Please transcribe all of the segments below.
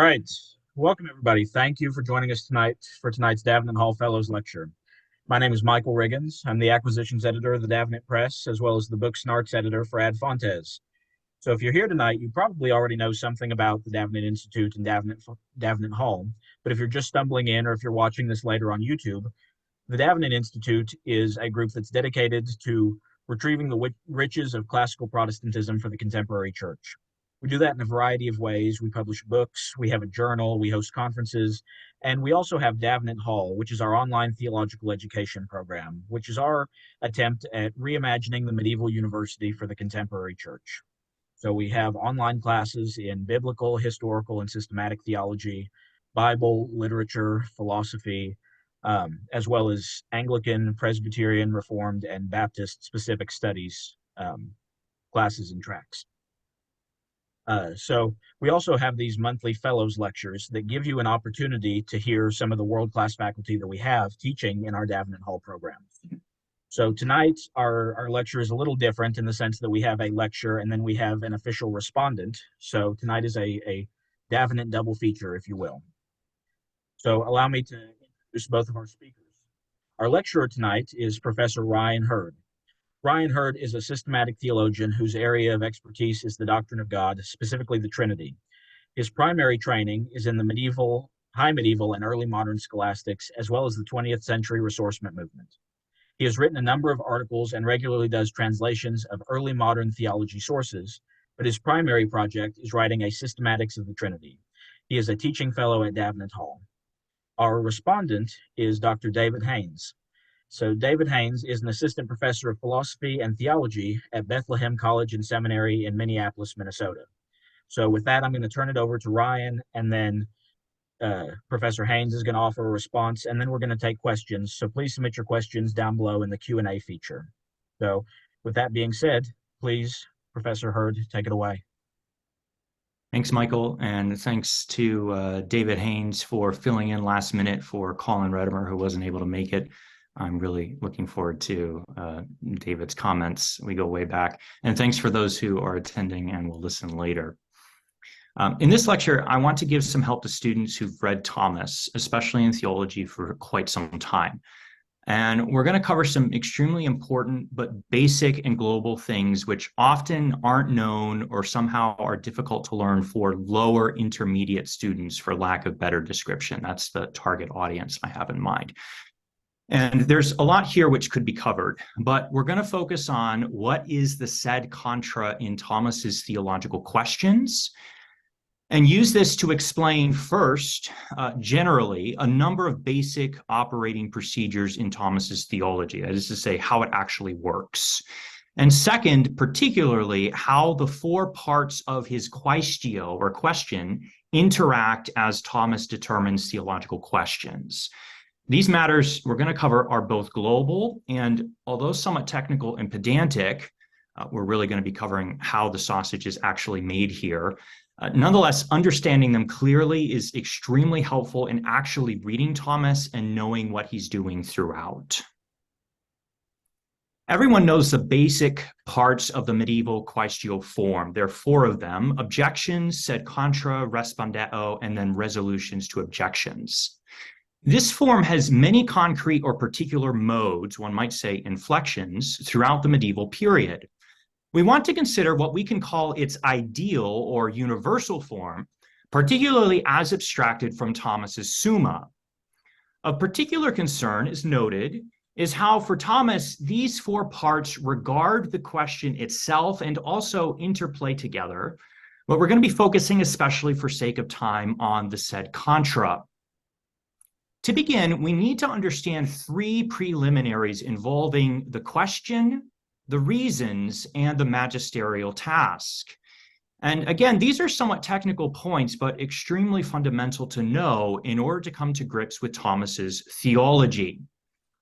All right. Welcome, everybody. Thank you for joining us tonight for tonight's Davenant Hall Fellows Lecture. My name is Michael Riggins. I'm the acquisitions editor of the Davenant Press, as well as the books and arts editor for Ad Fontes. So if you're here tonight, you probably already know something about the Davenant Institute and Davenant Hall. But if you're just stumbling in, or if you're watching this later on YouTube, the Davenant Institute is a group that's dedicated to retrieving the riches of classical Protestantism for the contemporary church. We do that in a variety of ways. We publish books, we have a journal, we host conferences, and we also have Davenant Hall, which is our online theological education program, which is our attempt at reimagining the medieval university for the contemporary church. So we have online classes in biblical, historical, and systematic theology, Bible, literature, philosophy, as well as Anglican, Presbyterian, Reformed, and Baptist specific studies classes and tracks. So we also have these monthly fellows lectures that give you an opportunity to hear some of the world-class faculty that we have teaching in our Davenant Hall programs. So tonight, our lecture is a little different in the sense that we have a lecture and then we have an official respondent. So tonight is a Davenant double feature, if you will. So allow me to introduce both of our speakers. Our lecturer tonight is Professor Ryan Hurd. Ryan Hurd is a systematic theologian whose area of expertise is the doctrine of God, specifically the Trinity. His primary training is in the high medieval, and early modern scholastics, as well as the 20th century ressourcement movement. He has written a number of articles and regularly does translations of early modern theology sources, but his primary project is writing a systematics of the Trinity. He is a teaching fellow at Davenant Hall. Our respondent is Dr. David Haines. So David Haines is an assistant professor of philosophy and theology at Bethlehem College and Seminary in Minneapolis, Minnesota. So with that, I'm going to turn it over to Ryan, and then Professor Haines is going to offer a response, and then we're going to take questions. So please submit your questions down below in the Q&A feature. So with that being said, please, Professor Hurd, take it away. Thanks, Michael, and thanks to David Haines for filling in last minute for Colin Redimer, who wasn't able to make it. I'm really looking forward to David's comments. We go way back. And thanks for those who are attending and will listen later. In this lecture, I want to give some help to students who've read Thomas, especially in theology, for quite some time. And we're going to cover some extremely important but basic and global things which often aren't known or somehow are difficult to learn for lower intermediate students, for lack of better description. That's the target audience I have in mind. And there's a lot here which could be covered, but we're going to focus on what is the sed contra in Thomas's theological questions, and use this to explain first, generally, a number of basic operating procedures in Thomas's theology, that is to say, how it actually works. And second, particularly, how the four parts of his quaestio, or question, interact as Thomas determines theological questions. These matters we're going to cover are both global and, although somewhat technical and pedantic, we're really going to be covering how the sausage is actually made here. Nonetheless, understanding them clearly is extremely helpful in actually reading Thomas and knowing what he's doing throughout. Everyone knows the basic parts of the medieval quaestio form. There are four of them: objections, sed contra, respondeo, and then resolutions to objections. This form has many concrete or particular modes, one might say inflections, throughout the medieval period. We want to consider what we can call its ideal or universal form, particularly as abstracted from Thomas's Summa. Of particular concern, is noted, is how for Thomas these four parts regard the question itself and also interplay together, but we're going to be focusing, especially for sake of time, on the sed contra. To begin, we need to understand three preliminaries involving the question, the reasons, and the magisterial task. And again, these are somewhat technical points, but extremely fundamental to know in order to come to grips with Thomas's theology.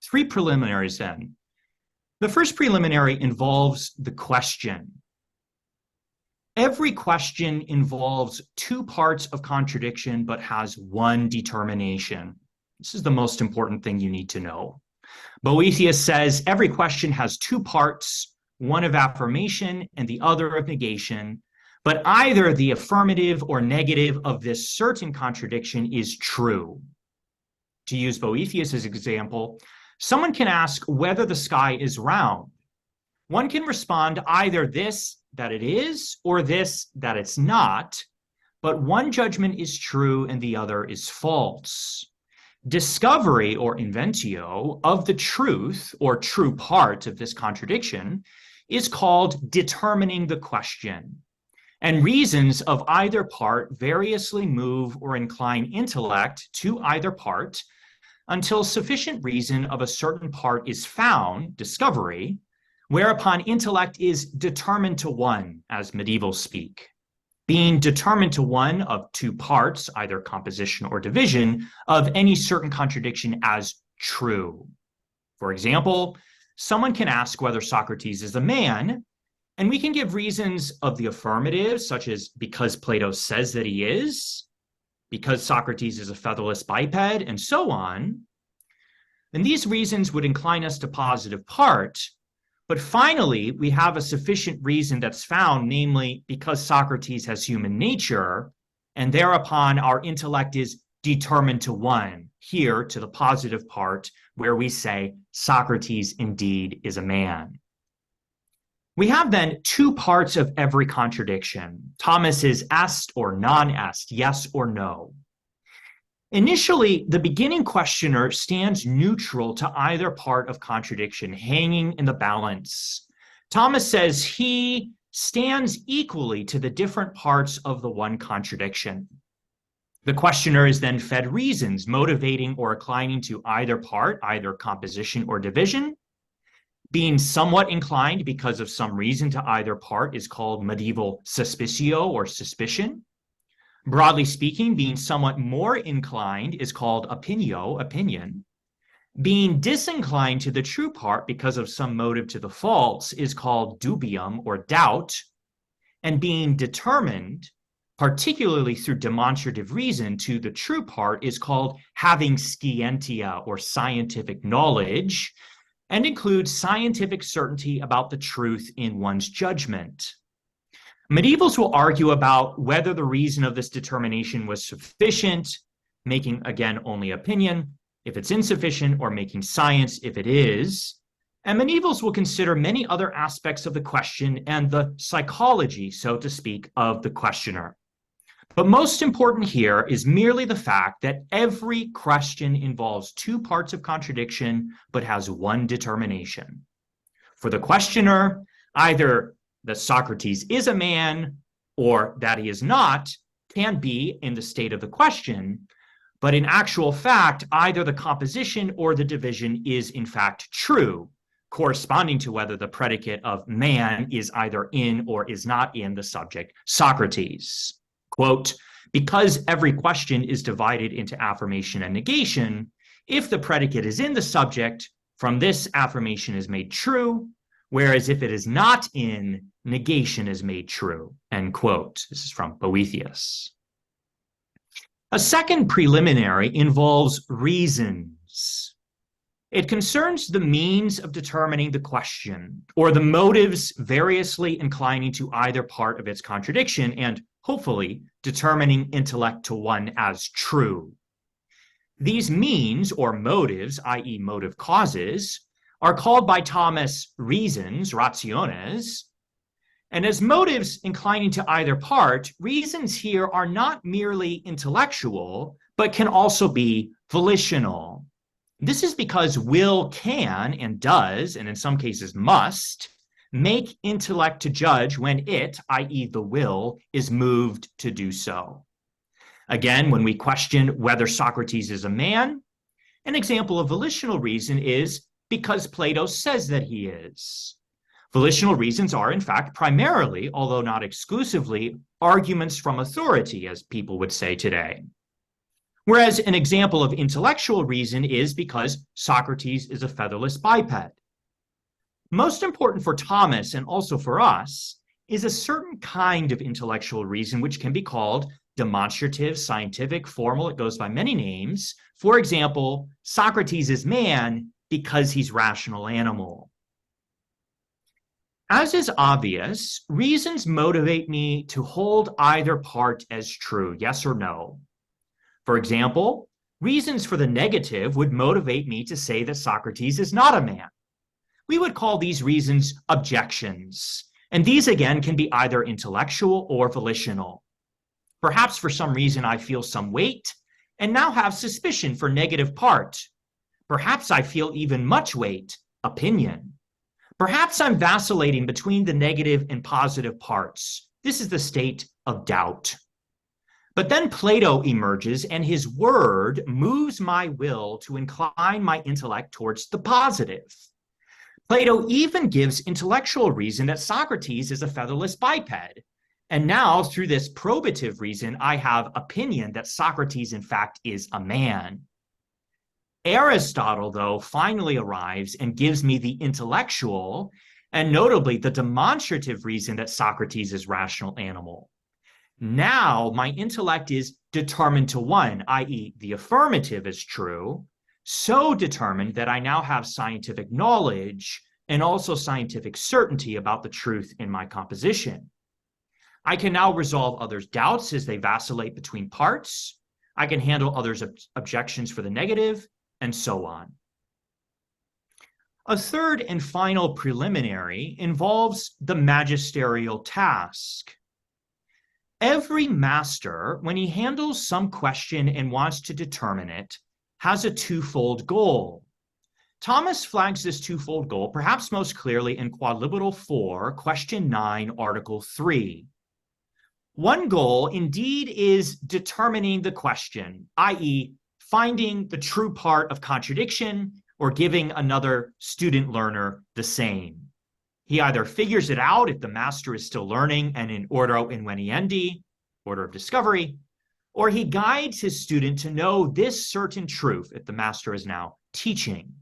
Three preliminaries then. The first preliminary involves the question. Every question involves two parts of contradiction, but has one determination. This is the most important thing you need to know. Boethius says every question has two parts, one of affirmation and the other of negation, but either the affirmative or negative of this certain contradiction is true. To use Boethius' example, someone can ask whether the sky is round. One can respond either this, that it is, or this, that it's not, but one judgment is true and the other is false. Discovery or inventio of the truth or true part of this contradiction is called determining the question. And reasons of either part variously move or incline intellect to either part until sufficient reason of a certain part is found, discovery, whereupon intellect is determined to one, as medievals speak, being determined to one of two parts, either composition or division, of any certain contradiction as true. For example, someone can ask whether Socrates is a man, and we can give reasons of the affirmative, such as because Plato says that he is, because Socrates is a featherless biped, and so on. And these reasons would incline us to positive part. But finally, we have a sufficient reason that's found, namely because Socrates has human nature, and thereupon our intellect is determined to one, here to the positive part, where we say Socrates indeed is a man. We have then two parts of every contradiction. Thomas is est or non-est, yes or no. Initially, the beginning questioner stands neutral to either part of contradiction, hanging in the balance. Thomas says he stands equally to the different parts of the one contradiction. The questioner is then fed reasons motivating or inclining to either part, either composition or division. Being somewhat inclined because of some reason to either part is called medieval suspiciio or suspicion. Broadly speaking, being somewhat more inclined is called opinio, opinion. Being disinclined to the true part because of some motive to the false is called dubium or doubt. And being determined, particularly through demonstrative reason, to the true part is called having scientia or scientific knowledge, and includes scientific certainty about the truth in one's judgment. Medievals will argue about whether the reason of this determination was sufficient, making, again, only opinion, if it's insufficient, or making science if it is. And medievals will consider many other aspects of the question and the psychology, so to speak, of the questioner. But most important here is merely the fact that every question involves two parts of contradiction, but has one determination. For the questioner, either that Socrates is a man or that he is not can be in the state of the question, but in actual fact, either the composition or the division is in fact true, corresponding to whether the predicate of man is either in or is not in the subject Socrates. Quote, because every question is divided into affirmation and negation, if the predicate is in the subject, from this affirmation is made true, whereas if it is not in, negation is made true, end quote. This is from Boethius. A second preliminary involves reasons. It concerns the means of determining the question, or the motives variously inclining to either part of its contradiction, and hopefully determining intellect to one as true. These means or motives, i.e. motive causes, are called by Thomas reasons, rationes, and as motives inclining to either part, reasons here are not merely intellectual, but can also be volitional. This is because will can and does, and in some cases must, make intellect to judge when it, i.e. the will, is moved to do so. Again, when we question whether Socrates is a man, an example of volitional reason is because Plato says that he is. Volitional reasons are, in fact, primarily, although not exclusively, arguments from authority, as people would say today. Whereas an example of intellectual reason is because Socrates is a featherless biped. Most important for Thomas, and also for us, is a certain kind of intellectual reason which can be called demonstrative, scientific, formal. It goes by many names. For example, Socrates is man because he's rational animal. As is obvious, reasons motivate me to hold either part as true, yes or no. For example, reasons for the negative would motivate me to say that Socrates is not a man. We would call these reasons objections, and these again can be either intellectual or volitional. Perhaps for some reason I feel some weight and now have suspicion for negative part. Perhaps I feel even much weight, opinion. Perhaps I'm vacillating between the negative and positive parts. This is the state of doubt. But then Plato emerges and his word moves my will to incline my intellect towards the positive. Plato even gives intellectual reason that Socrates is a featherless biped. And now, through this probative reason, I have opinion that Socrates, in fact, is a man. Aristotle, though, finally arrives and gives me the intellectual and notably the demonstrative reason that Socrates is a rational animal. Now my intellect is determined to one, i.e., the affirmative is true, so determined that I now have scientific knowledge and also scientific certainty about the truth in my composition. I can now resolve others' doubts as they vacillate between parts. I can handle others' objections for the negative, and so on. A third and final preliminary involves the magisterial task. Every master, when he handles some question and wants to determine it, has a twofold goal. Thomas flags this twofold goal perhaps most clearly in Quadlibital 4, question 9, article 3. One goal indeed is determining the question, i.e., finding the true part of contradiction or giving another student learner the same. He either figures it out if the master is still learning and in ordo inveniendi, order of discovery, or he guides his student to know this certain truth if the master is now teaching.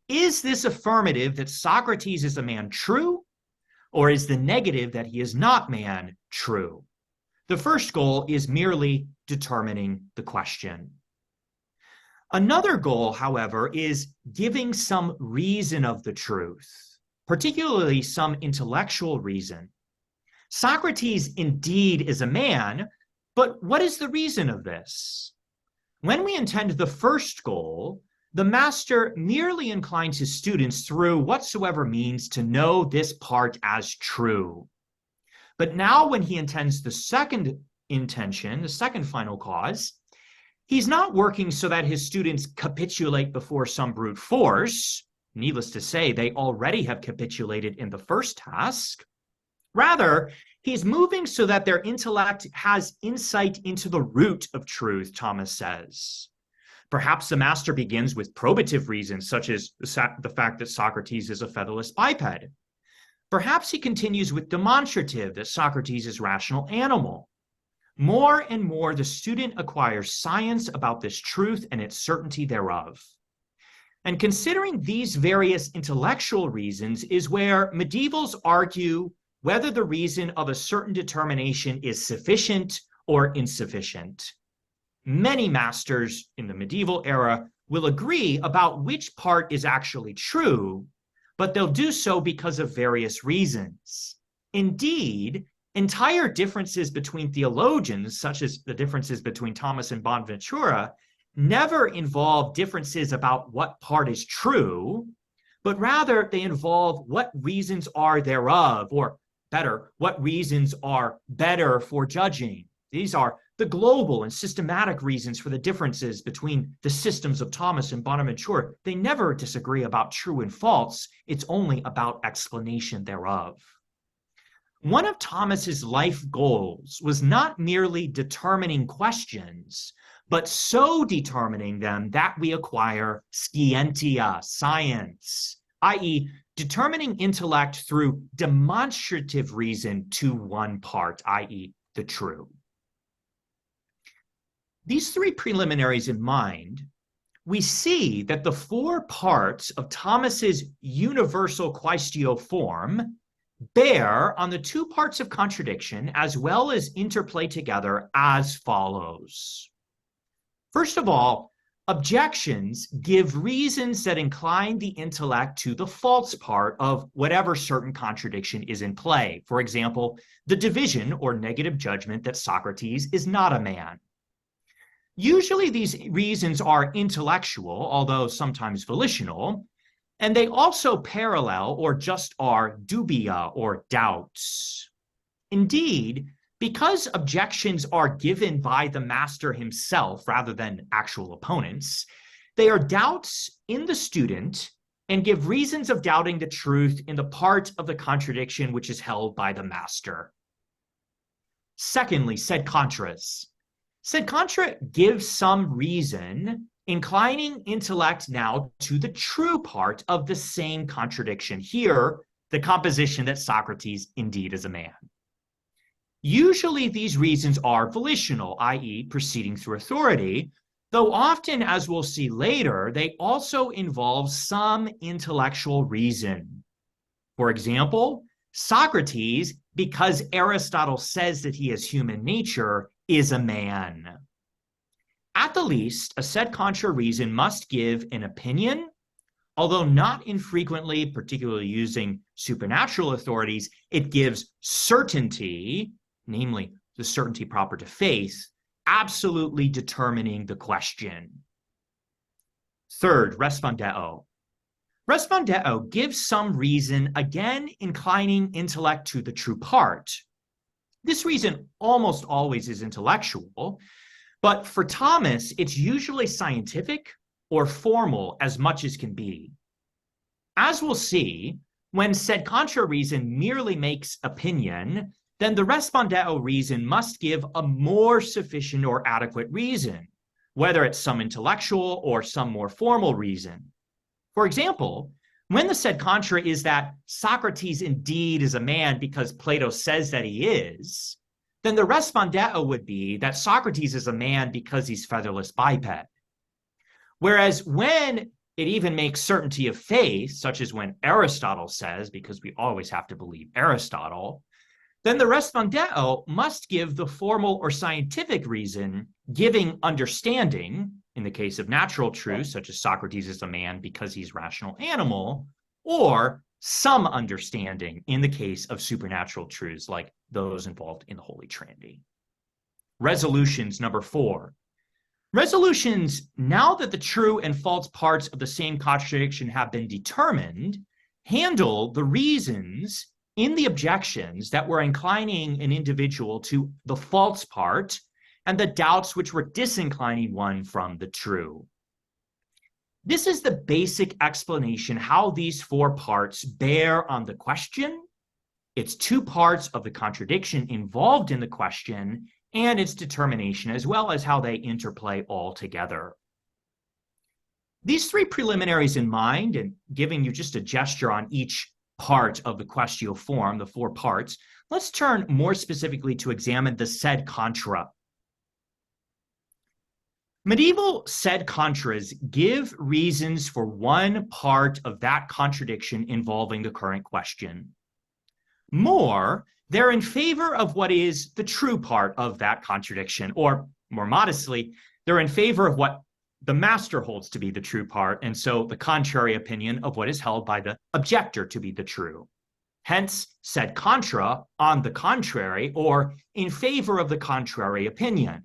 Is this affirmative that Socrates is a man true, or is the negative that he is not man true? The first goal is merely determining the question. Another goal, however, is giving some reason of the truth, particularly some intellectual reason. Socrates indeed is a man, but what is the reason of this? When we intend the first goal, the master merely inclines his students through whatsoever means to know this part as true. But now when he intends the second intention, the second final cause, he's not working so that his students capitulate before some brute force. Needless to say, they already have capitulated in the first task. Rather, he's moving so that their intellect has insight into the root of truth, Thomas says. Perhaps the master begins with probative reasons, such as the fact that Socrates is a featherless biped. Perhaps he continues with demonstrative, that Socrates is a rational animal. More and more, the student acquires science about this truth and its certainty thereof. And considering these various intellectual reasons is where medievals argue whether the reason of a certain determination is sufficient or insufficient. Many masters in the medieval era will agree about which part is actually true, but they'll do so because of various reasons. Indeed, entire differences between theologians, such as the differences between Thomas and Bonaventura, never involve differences about what part is true, but rather they involve what reasons are thereof, or better, what reasons are better for judging. These are the global and systematic reasons for the differences between the systems of Thomas and Bonaventura. They never disagree about true and false. It's only about explanation thereof. One of Thomas's life goals was not merely determining questions, but so determining them that we acquire scientia, science, i.e., determining intellect through demonstrative reason to one part, i.e., the true. These three preliminaries in mind, we see that the four parts of Thomas's universal quaestio form bear on the two parts of contradiction as well as interplay together as follows. First of all, Objections give reasons that incline the intellect to the false part of whatever certain contradiction is in play. For example, the division or negative judgment that Socrates is not a man. Usually these reasons are intellectual, although sometimes volitional, and they also parallel or just are dubia or doubts. Indeed, because objections are given by the master himself rather than actual opponents, they are doubts in the student and give reasons of doubting the truth in the part of the contradiction which is held by the master. Secondly, sed contras. Sed contra gives some reason, inclining intellect now to the true part of the same contradiction. Here, the composition that Socrates indeed is a man. Usually these reasons are volitional, i.e. proceeding through authority, though often, as we'll see later, they also involve some intellectual reason. For example, Socrates, because Aristotle says that he has human nature, is a man. At the least, a sed contra reason must give an opinion, although not infrequently, particularly using supernatural authorities, it gives certainty, namely the certainty proper to faith, absolutely determining the question. Third, respondeo. Respondeo gives some reason, again inclining intellect to the true part. This reason almost always is intellectual, but for Thomas, it's usually scientific or formal as much as can be. As we'll see, when sed contra reason merely makes opinion, then the respondeo reason must give a more sufficient or adequate reason, whether it's some intellectual or some more formal reason. For example, when the sed contra is that Socrates indeed is a man because Plato says that he is, then the respondeo would be that Socrates is a man because he's featherless biped. Whereas when it even makes certainty of faith, such as when Aristotle says, because we always have to believe Aristotle, then the respondeo must give the formal or scientific reason, giving understanding, in the case of natural truths, such as Socrates is a man because he's a rational animal, or some understanding in the case of supernatural truths like those involved in the Holy Trinity. Resolutions number 4. Resolutions, now that the true and false parts of the same contradiction have been determined, handle the reasons in the objections that were inclining an individual to the false part and the doubts which were disinclining one from the true. This is the basic explanation how these 4 parts bear on the question, its 2 parts of the contradiction involved in the question, and its determination, as well as how they interplay all together. These 3 preliminaries in mind, and giving you just a gesture on each part of the quaestio form, the 4 parts, let's turn more specifically to examine the sed contra. Medieval sed contras give reasons for one part of that contradiction involving the current question. More, they're in favor of what is the true part of that contradiction, or more modestly, they're in favor of what the master holds to be the true part, and so the contrary opinion of what is held by the objector to be the true. Hence, sed contra, on the contrary, or in favor of the contrary opinion.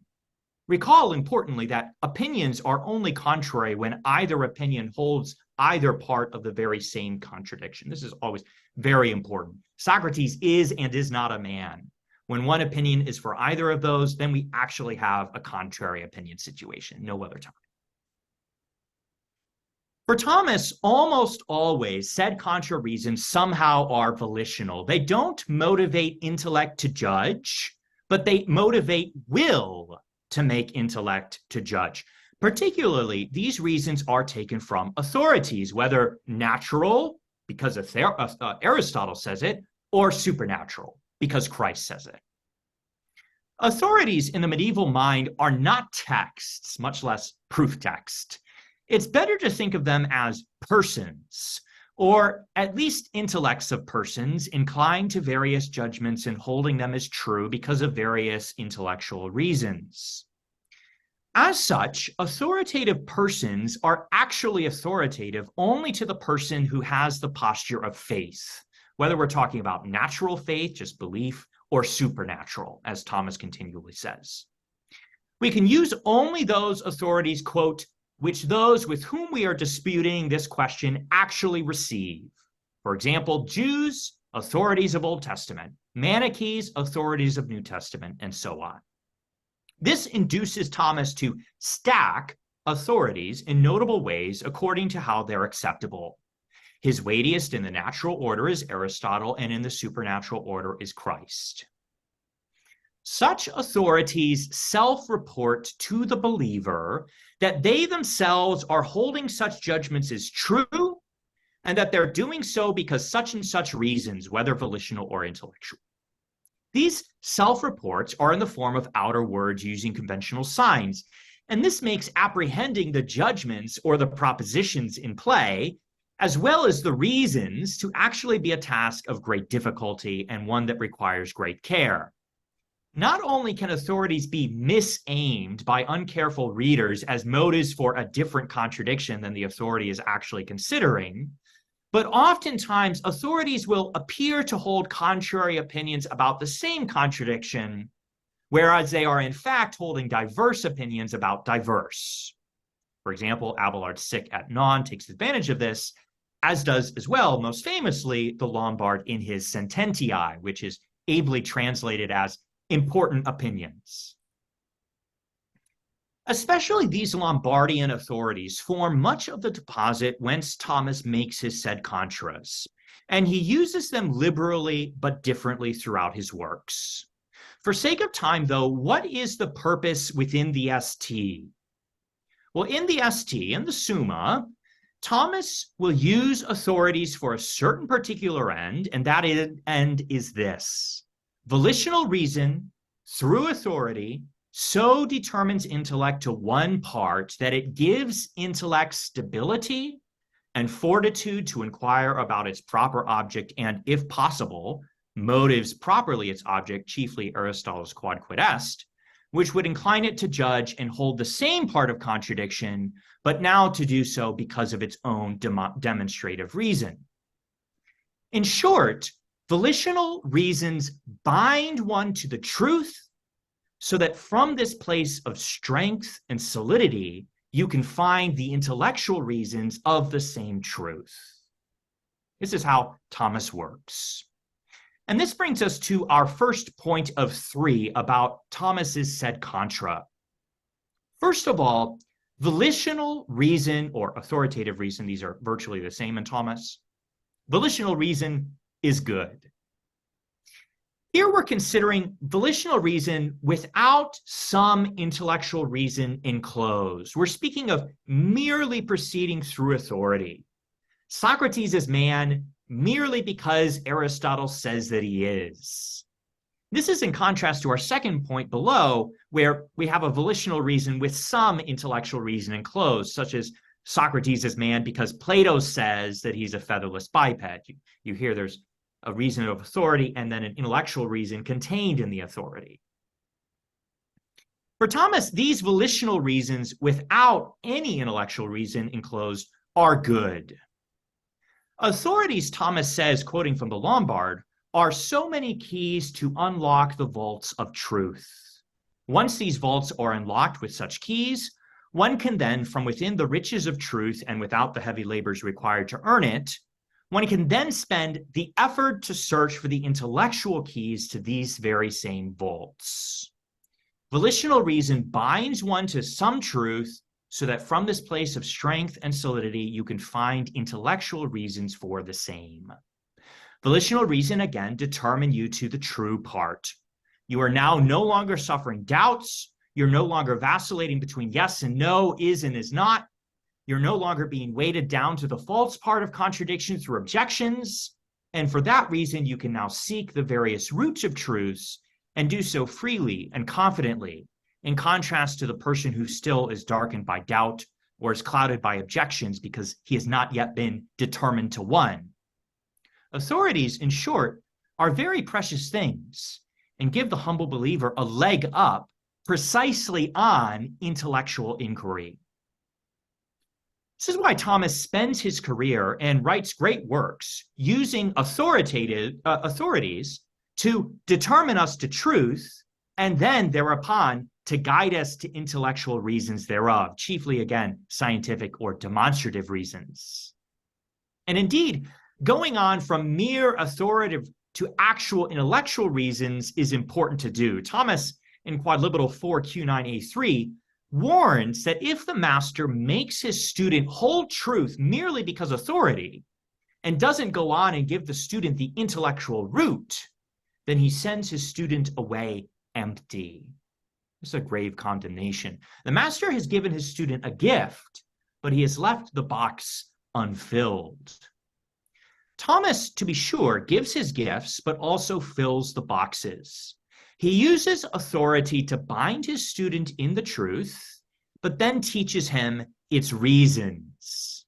Recall, importantly, that opinions are only contrary when either opinion holds either part of the very same contradiction. This is always very important. Socrates is and is not a man. When one opinion is for either of those, then we actually have a contrary opinion situation, no other time. For Thomas, almost always, sed contra reasons somehow are volitional. They don't motivate intellect to judge, but they motivate will to make intellect to judge. Particularly, these reasons are taken from authorities, whether natural, because Aristotle says it, or supernatural, because Christ says it. Authorities in the medieval mind are not texts, much less proof text. It's better to think of them as persons, or at least intellects of persons inclined to various judgments and holding them as true because of various intellectual reasons. As such, authoritative persons are actually authoritative only to the person who has the posture of faith, whether we're talking about natural faith, just belief, or supernatural, as Thomas continually says. We can use only those authorities, quote, which those with whom we are disputing this question actually receive. For example, Jews, authorities of Old Testament, Manichees, authorities of New Testament, and so on. This induces Thomas to stack authorities in notable ways according to how they're acceptable. His weightiest in the natural order is Aristotle, and in the supernatural order is Christ. Such authorities self-report to the believer that they themselves are holding such judgments as true, and that they're doing so because such and such reasons, whether volitional or intellectual. These self-reports are in the form of outer words using conventional signs, and this makes apprehending the judgments or the propositions in play, as well as the reasons, to actually be a task of great difficulty and one that requires great care. Not only can authorities be misaimed by uncareful readers as motives for a different contradiction than the authority is actually considering, but oftentimes authorities will appear to hold contrary opinions about the same contradiction, whereas they are in fact holding diverse opinions about diverse. For example, Abelard's sic et non takes advantage of this, as does as well, most famously, the Lombard in his Sententiae, which is ably translated as important opinions. Especially these Lombardian authorities form much of the deposit whence Thomas makes his said contras, and he uses them liberally but differently throughout his works. For sake of time, though, what is the purpose within the ST? Well, in the ST, in the Summa, Thomas will use authorities for a certain particular end, and that end is this: volitional reason, through authority, so determines intellect to one part that it gives intellect stability and fortitude to inquire about its proper object and, if possible, motives properly its object, chiefly Aristotle's quod est, which would incline it to judge and hold the same part of contradiction, but now to do so because of its own demonstrative reason. In short, volitional reasons bind one to the truth so that from this place of strength and solidity, you can find the intellectual reasons of the same truth. This is how Thomas works. And this brings us to our first point of 3 about Thomas's said contra. First of all, volitional reason or authoritative reason, these are virtually the same in Thomas. Volitional reason is good. Here we're considering volitional reason without some intellectual reason enclosed. We're speaking of merely proceeding through authority. Socrates is man merely because Aristotle says that he is. This is in contrast to our second point below, where we have a volitional reason with some intellectual reason enclosed, such as Socrates is man because Plato says that he's a featherless biped. You hear there's a reason of authority and then an intellectual reason contained in the authority. For Thomas, these volitional reasons without any intellectual reason enclosed are good. Authorities, Thomas says, quoting from the Lombard, are so many keys to unlock the vaults of truth. Once these vaults are unlocked with such keys, one can then, from within the riches of truth and without the heavy labors required to earn it, one can then spend the effort to search for the intellectual keys to these very same vaults. Volitional reason binds one to some truth so that from this place of strength and solidity, you can find intellectual reasons for the same. Volitional reason, again, determine you to the true part. You are now no longer suffering doubts. You're no longer vacillating between yes and no, is and is not. You're no longer being weighted down to the false part of contradiction through objections. And for that reason, you can now seek the various roots of truths and do so freely and confidently, in contrast to the person who still is darkened by doubt or is clouded by objections because he has not yet been determined to one. Authorities, in short, are very precious things and give the humble believer a leg up precisely on intellectual inquiry. This is why Thomas spends his career and writes great works using authorities to determine us to truth, and then thereupon to guide us to intellectual reasons thereof, chiefly, again, scientific or demonstrative reasons. And indeed, going on from mere authoritative to actual intellectual reasons is important to do. Thomas, in Quadlibital 4Q9A3, warns that if the master makes his student hold truth merely because authority and doesn't go on and give the student the intellectual root, then he sends his student away empty. This is a grave condemnation. The master has given his student a gift, but he has left the box unfilled. Thomas, to be sure, gives his gifts, but also fills the boxes. He uses authority to bind his student in the truth, but then teaches him its reasons.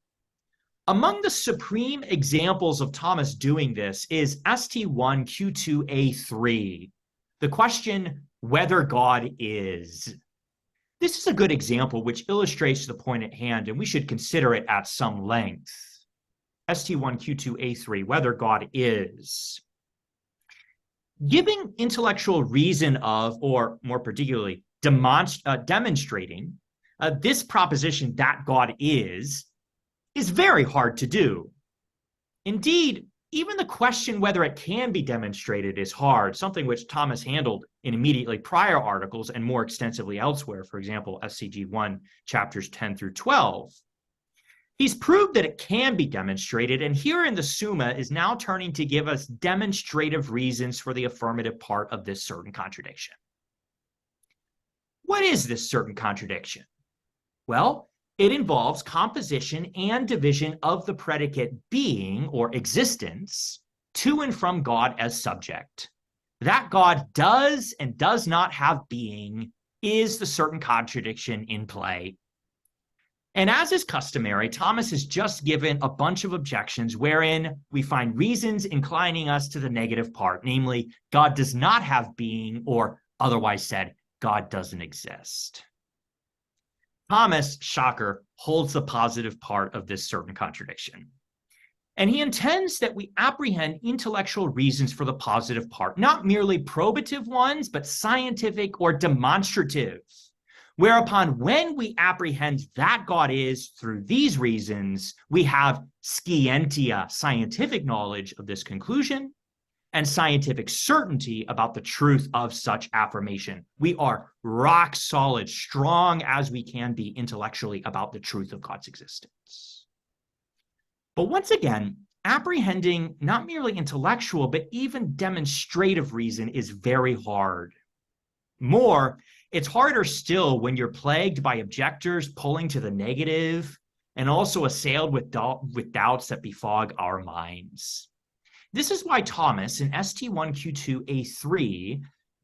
Among the supreme examples of Thomas doing this is ST1Q2A3, the question whether God is. This is a good example which illustrates the point at hand, and we should consider it at some length. ST1Q2A3, whether God is. Giving intellectual reason of, or more particularly, demonstrating this proposition that God is very hard to do. Indeed, even the question whether it can be demonstrated is hard, something which Thomas handled in immediately prior articles and more extensively elsewhere, for example, SCG1, chapters 10 through 12. He's proved that it can be demonstrated, and here in the Summa is now turning to give us demonstrative reasons for the affirmative part of this certain contradiction. What is this certain contradiction? Well, it involves composition and division of the predicate being or existence to and from God as subject. That God does and does not have being is the certain contradiction in play. And as is customary, Thomas has just given a bunch of objections wherein we find reasons inclining us to the negative part, namely, God does not have being, or otherwise said, God doesn't exist. Thomas, shocker, holds the positive part of this certain contradiction. And he intends that we apprehend intellectual reasons for the positive part, not merely probative ones, but scientific or demonstrative. Whereupon, when we apprehend that God is through these reasons, we have scientia, scientific knowledge of this conclusion, and scientific certainty about the truth of such affirmation. We are rock solid, strong as we can be intellectually about the truth of God's existence. But once again, apprehending not merely intellectual, but even demonstrative reason is very hard. More, it's harder still when you're plagued by objectors pulling to the negative and also assailed with doubts that befog our minds. This is why Thomas in ST1Q2A3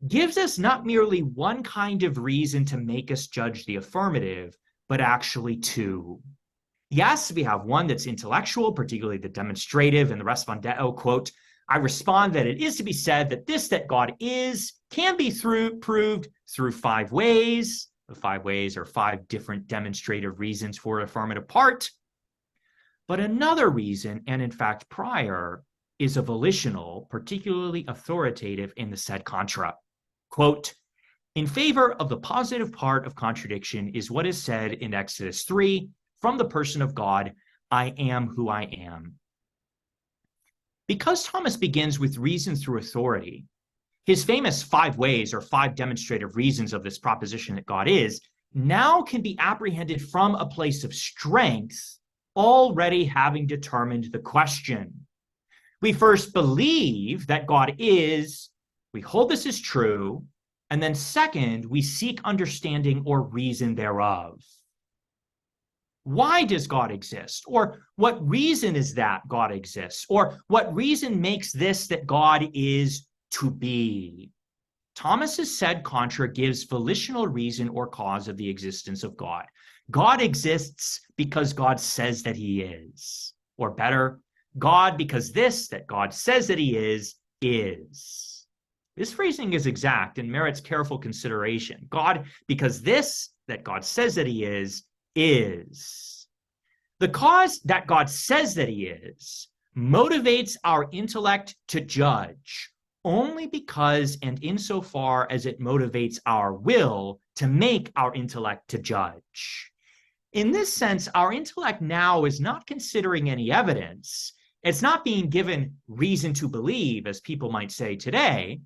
gives us not merely one kind of reason to make us judge the affirmative, but actually two. Yes, we have one that's intellectual, particularly the demonstrative and the respondeo, quote, I respond that it is to be said that this that God is can be proved through 5 ways. The 5 ways are 5 different demonstrative reasons for affirmative part. But another reason, and in fact prior, is a volitional, particularly authoritative in the said contra. Quote, in favor of the positive part of contradiction is what is said in Exodus 3, from the person of God, I am who I am. Because Thomas begins with reason through authority, his famous 5 ways or 5 demonstrative reasons of this proposition that God is now can be apprehended from a place of strength, already having determined the question. We first believe that God is, we hold this as true, and then second, we seek understanding or reason thereof. Why does God exist? Or what reason is that God exists? Or what reason makes this that God is to be? Thomas's said contra gives volitional reason or cause of the existence of God. God exists because God says that he is. Or better, God, because this that God says that he is. This phrasing is exact and merits careful consideration. God, because this that God says that he is. The cause that God says that he is motivates our intellect to judge only because and insofar as it motivates our will to make our intellect to judge. In this sense, our intellect now is not considering any evidence. It's not being given reason to believe, as people might say today.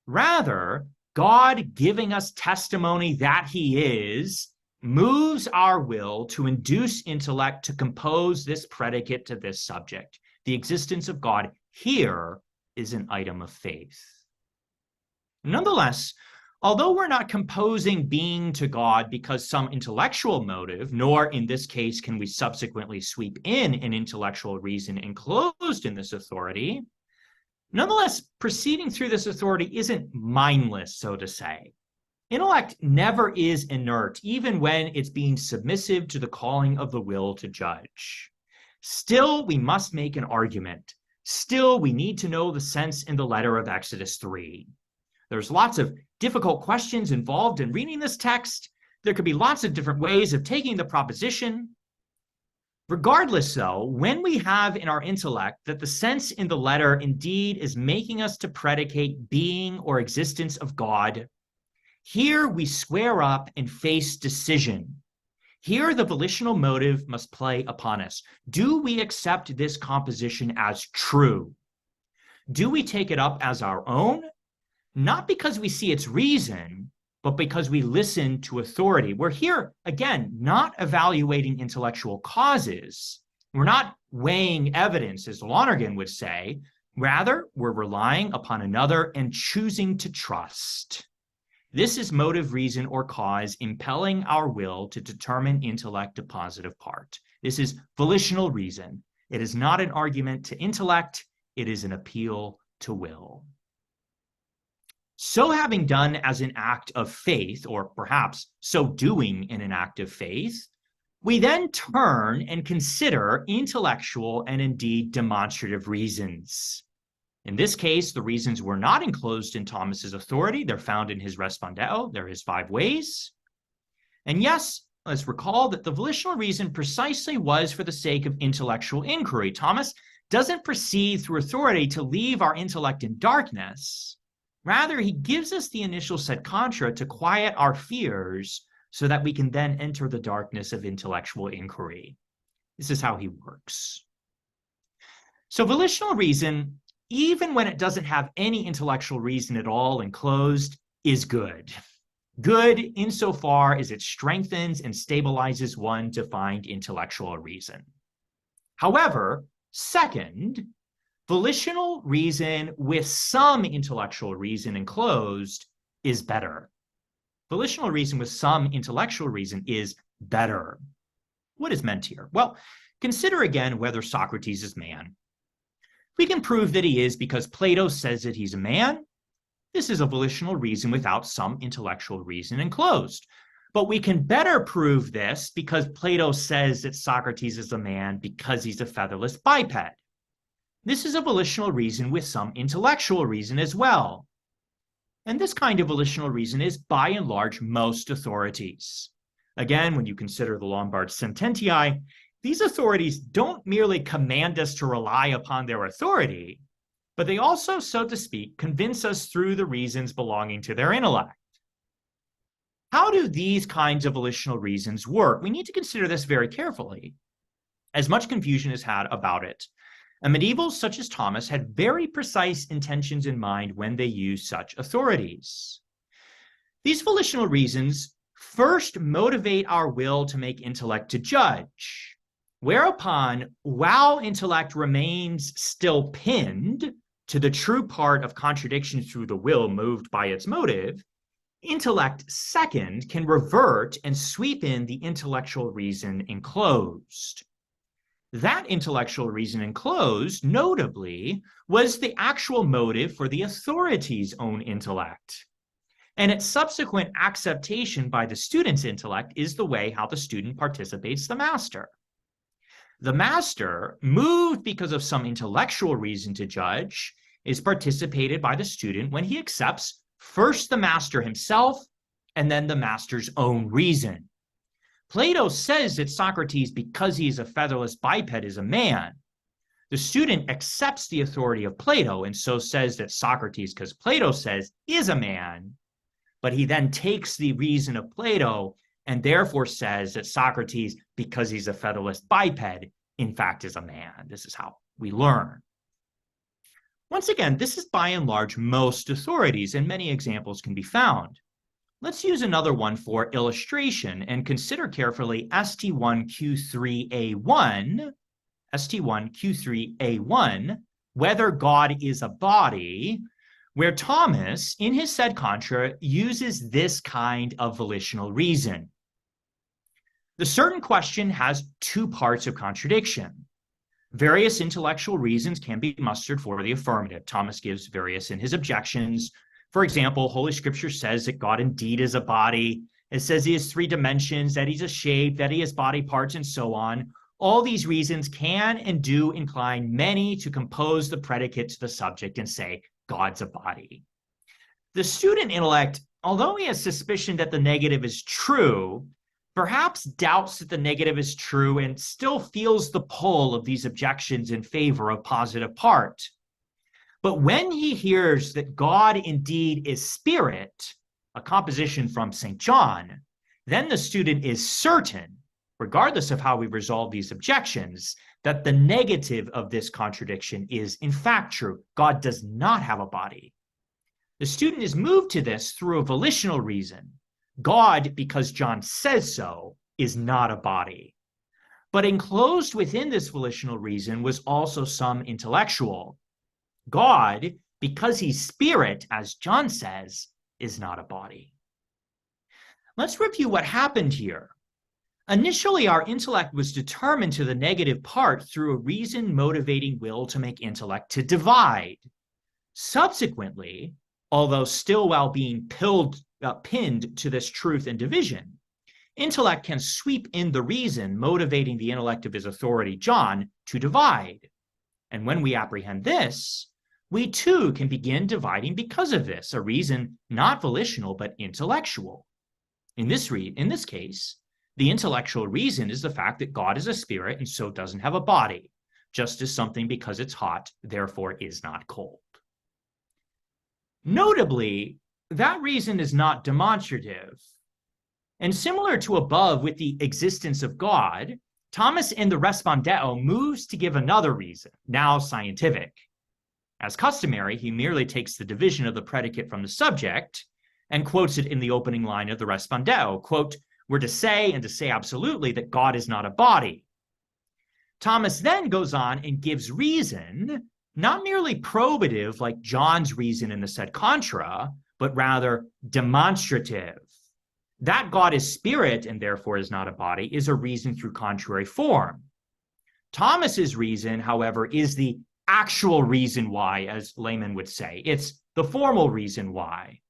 Rather, God giving us testimony that he is moves our will to induce intellect to compose this predicate to this subject. The existence of God here is an item of faith. Nonetheless, although we're not composing being to God because some intellectual motive, nor in this case can we subsequently sweep in an intellectual reason enclosed in this authority, nonetheless, proceeding through this authority isn't mindless, so to say. Intellect never is inert, even when it's being submissive to the calling of the will to judge. Still, we must make an argument. Still, we need to know the sense in the letter of Exodus 3. There's lots of difficult questions involved in reading this text. There could be lots of different ways of taking the proposition. Regardless, though, when we have in our intellect that the sense in the letter indeed is making us to predicate being or existence of God, here we square up and face decision. Here the volitional motive must play upon us. Do we accept this composition as true? Do we take it up as our own? Not because we see its reason, but because we listen to authority. We're here, again, not evaluating intellectual causes. We're not weighing evidence, as Lonergan would say. Rather, we're relying upon another and choosing to trust. This is motive, reason, or cause impelling our will to determine intellect a positive part. This is volitional reason. It is not an argument to intellect. It is an appeal to will. So having done as an act of faith, or perhaps so doing in an act of faith, we then turn and consider intellectual and indeed demonstrative reasons. In this case, the reasons were not enclosed in Thomas's authority. They're found in his Respondeo. They're his 5 ways. And yes, let's recall that the volitional reason precisely was for the sake of intellectual inquiry. Thomas doesn't proceed through authority to leave our intellect in darkness. Rather, he gives us the initial sed contra to quiet our fears so that we can then enter the darkness of intellectual inquiry. This is how he works. So volitional reason, even when it doesn't have any intellectual reason at all enclosed, is good. Good insofar as it strengthens and stabilizes one to find intellectual reason. However, second, volitional reason with some intellectual reason enclosed is better. Volitional reason with some intellectual reason is better. What is meant here? Well, consider again whether Socrates is man. We can prove that he is because Plato says that he's a man. This is a volitional reason without some intellectual reason enclosed. But we can better prove this because Plato says that Socrates is a man because he's a featherless biped. This is a volitional reason with some intellectual reason as well. And this kind of volitional reason is, by and large, most authorities. Again, when you consider the Lombard Sententiae, these authorities don't merely command us to rely upon their authority, but they also, so to speak, convince us through the reasons belonging to their intellect. How do these kinds of volitional reasons work? We need to consider this very carefully, as much confusion is had about it. And medievals such as Thomas had very precise intentions in mind when they used such authorities. These volitional reasons first motivate our will to make intellect to judge. Whereupon, while intellect remains still pinned to the true part of contradiction through the will moved by its motive, intellect second can revert and sweep in the intellectual reason enclosed. That intellectual reason enclosed, notably, was the actual motive for the authority's own intellect. And its subsequent acceptation by the student's intellect is the way how the student participates the master. The master, moved because of some intellectual reason to judge, is participated by the student when he accepts first the master himself and then the master's own reason. Plato says that Socrates, because he is a featherless biped, is a man. The student accepts the authority of Plato and so says that Socrates, because Plato says, is a man, but he then takes the reason of Plato and therefore says that Socrates, because he's a featherless biped, in fact is a man. This is how we learn. Once again, this is by and large most authorities, and many examples can be found. Let's use another one for illustration and consider carefully ST1Q3A1, whether God is a body, where Thomas, in his said contra, uses this kind of volitional reason. The certain question has two parts of contradiction. Various intellectual reasons can be mustered for the affirmative. Thomas gives various in his objections. For example, Holy Scripture says that God indeed is a body. It says he has three dimensions, that he's a shape, that he has body parts, and so on. All these reasons can and do incline many to compose the predicate to the subject and say, God's a body. The student intellect, although he has suspicion that the negative is true, perhaps doubts that the negative is true and still feels the pull of these objections in favor of positive part. But when he hears that God indeed is spirit, a composition from St. John, then the student is certain, regardless of how we resolve these objections, that the negative of this contradiction is in fact true. God does not have a body. The student is moved to this through a volitional reason. God, because John says so, is not a body. But enclosed within this volitional reason was also some intellectual. God, because he's spirit, as John says, is not a body. Let's review what happened here. Initially, our intellect was determined to the negative part through a reason motivating will to make intellect to divide. Subsequently, although still while being pinned to this truth and division, intellect can sweep in the reason motivating the intellect of his authority, John, to divide. And when we apprehend this, we too can begin dividing because of this, a reason not volitional but intellectual. In this case, the intellectual reason is the fact that God is a spirit and so doesn't have a body, just as something because it's hot, therefore is not cold. Notably, that reason is not demonstrative. And similar to above with the existence of God, Thomas in the Respondeo moves to give another reason, now scientific. As customary, he merely takes the division of the predicate from the subject and quotes it in the opening line of the Respondeo, quote, "We're to say, and to say absolutely, that God is not a body." Thomas then goes on and gives reason, not merely probative like John's reason in the said contra, but rather demonstrative. That God is spirit and therefore is not a body is a reason through contrary form. Thomas's reason, however, is the actual reason why, as laymen would say. It's the formal reason why.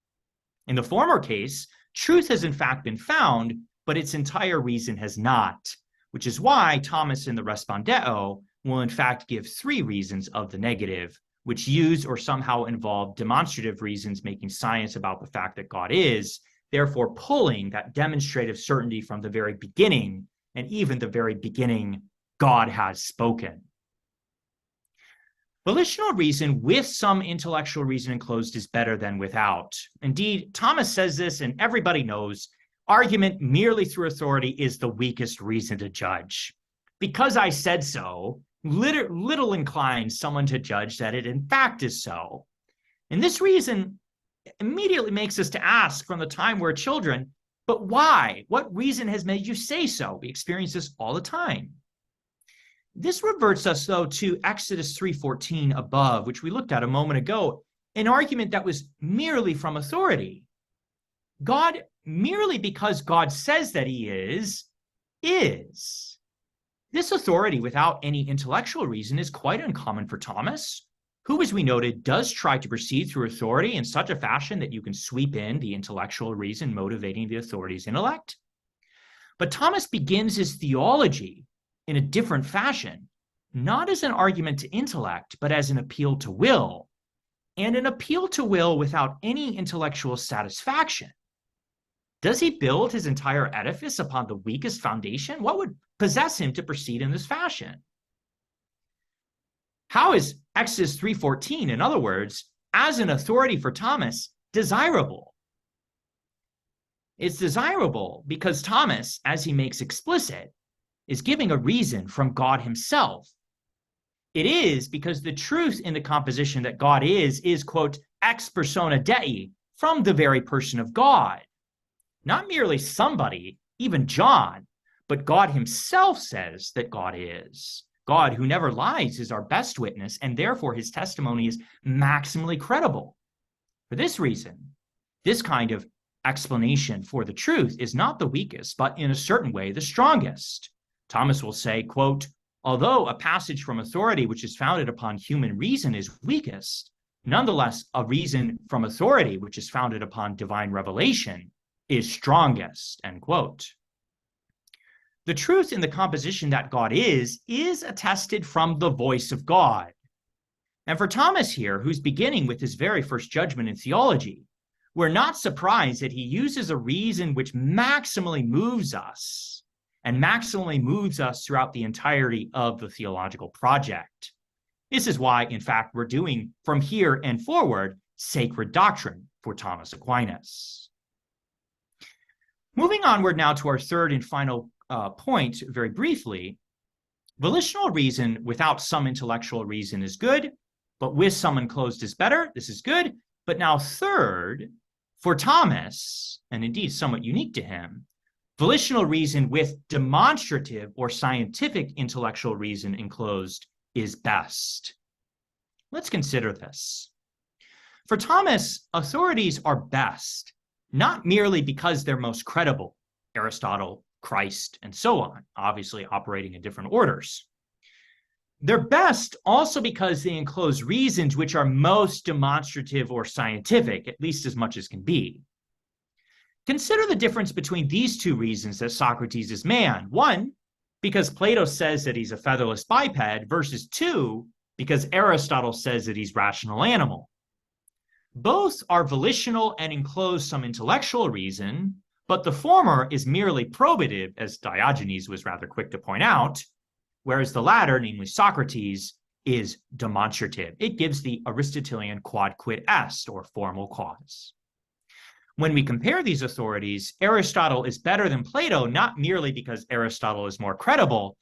In the former case, truth has in fact been found, but its entire reason has not, which is why Thomas in the Respondeo will in fact give three reasons of the negative, which use or somehow involve demonstrative reasons making science about the fact that God is, therefore pulling that demonstrative certainty from the very beginning, and even the very beginning, God has spoken. Volitional reason with some intellectual reason enclosed is better than without. Indeed, Thomas says this, and everybody knows, argument merely through authority is the weakest reason to judge. Because I said so, little inclines someone to judge that it in fact is so. And this reason immediately makes us to ask from the time we're children, but why? What reason has made you say so? We experience this all the time. This reverts us, though, to Exodus 3:14 above, which we looked at a moment ago, an argument that was merely from authority. God, merely because God says that he is. This authority without any intellectual reason is quite uncommon for Thomas, who, as we noted, does try to proceed through authority in such a fashion that you can sweep in the intellectual reason motivating the authority's intellect. But Thomas begins his theology in a different fashion, not as an argument to intellect, but as an appeal to will. and an appeal to will without any intellectual satisfaction. Does he build his entire edifice upon the weakest foundation? What would possess him to proceed in this fashion? How is Exodus 3:14, in other words, as an authority for Thomas, desirable? It's desirable because Thomas, as he makes explicit, is giving a reason from God himself. It is because the truth in the composition that God is, quote, ex persona Dei, from the very person of God. Not merely somebody, even John, but God himself says that God is. God, who never lies, is our best witness, and therefore his testimony is maximally credible. For this reason, this kind of explanation for the truth is not the weakest, but in a certain way, the strongest. Thomas will say, quote, although a passage from authority which is founded upon human reason is weakest, nonetheless, a reason from authority which is founded upon divine revelation is strongest, end quote. The truth in the composition that God is attested from the voice of God. And for Thomas here, who's beginning with his very first judgment in theology, we're not surprised that he uses a reason which maximally moves us and maximally moves us throughout the entirety of the theological project. This is why, in fact, we're doing from here and forward sacred doctrine for Thomas Aquinas. Moving onward now to our third and final point, very briefly, volitional reason without some intellectual reason is good, but with some enclosed is better. This is good. But now third, for Thomas, and indeed somewhat unique to him, volitional reason with demonstrative or scientific intellectual reason enclosed is best. Let's consider this. For Thomas, authorities are best, not merely because they're most credible, Aristotle, Christ, and so on, obviously operating in different orders. They're best also because they enclose reasons which are most demonstrative or scientific, at least as much as can be. Consider the difference between these two reasons that Socrates is man. One, because Plato says that he's a featherless biped, versus two, because Aristotle says that he's rational animal. Both are volitional and enclose some intellectual reason, but the former is merely probative, as Diogenes was rather quick to point out, whereas the latter, namely Socrates, is demonstrative. It gives the Aristotelian quod quid est, or formal cause. When we compare these authorities, Aristotle is better than Plato, not merely because Aristotle is more credible,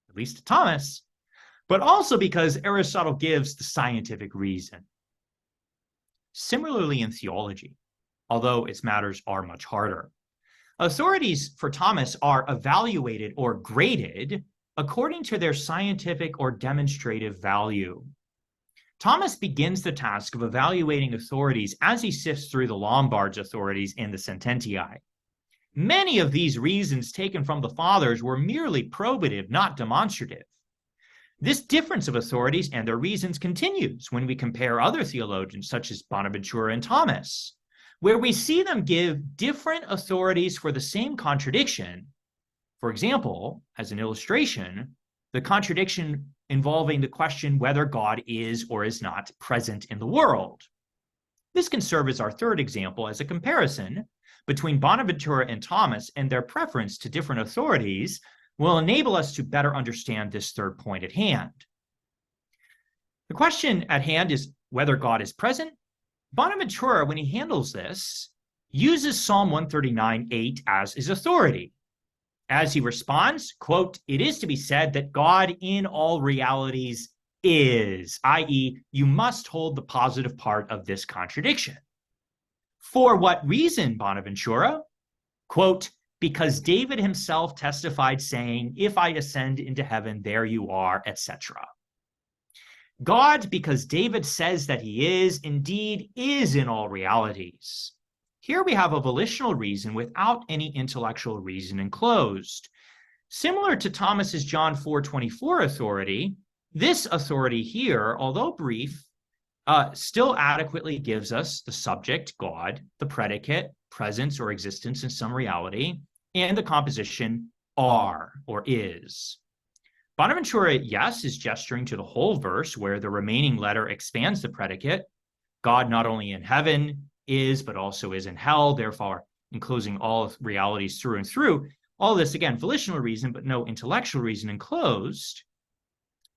at least to Thomas, but also because Aristotle gives the scientific reason. Similarly in theology, although its matters are much harder. Authorities for Thomas are evaluated or graded according to their scientific or demonstrative value. Thomas begins the task of evaluating authorities as he sifts through the Lombard's authorities in the Sententiae. Many of these reasons taken from the fathers were merely probative, not demonstrative. This difference of authorities and their reasons continues when we compare other theologians such as Bonaventura and Thomas, where we see them give different authorities for the same contradiction. For example, as an illustration, the contradiction involving the question whether God is or is not present in the world. This can serve as our third example as a comparison between Bonaventura and Thomas, and their preference to different authorities will enable us to better understand this third point at hand. The question at hand is whether God is present. Bonaventura, when he handles this, uses Psalm 139:8 as his authority. As he responds, quote, it is to be said that God in all realities is, i.e., you must hold the positive part of this contradiction. For what reason, Bonaventura? Quote, because David himself testified saying, if I ascend into heaven, there you are, etc. God, because David says that he is, indeed is in all realities. Here we have a volitional reason without any intellectual reason enclosed. Similar to Thomas's John 4:24 authority, this authority here, although brief, still adequately gives us the subject, God, the predicate, presence or existence in some reality, and the composition, are or is. Bonaventura, yes, is gesturing to the whole verse where the remaining letter expands the predicate, God not only in heaven is, but also is in hell, therefore enclosing all realities through and through. All this, again, volitional reason, but no intellectual reason enclosed.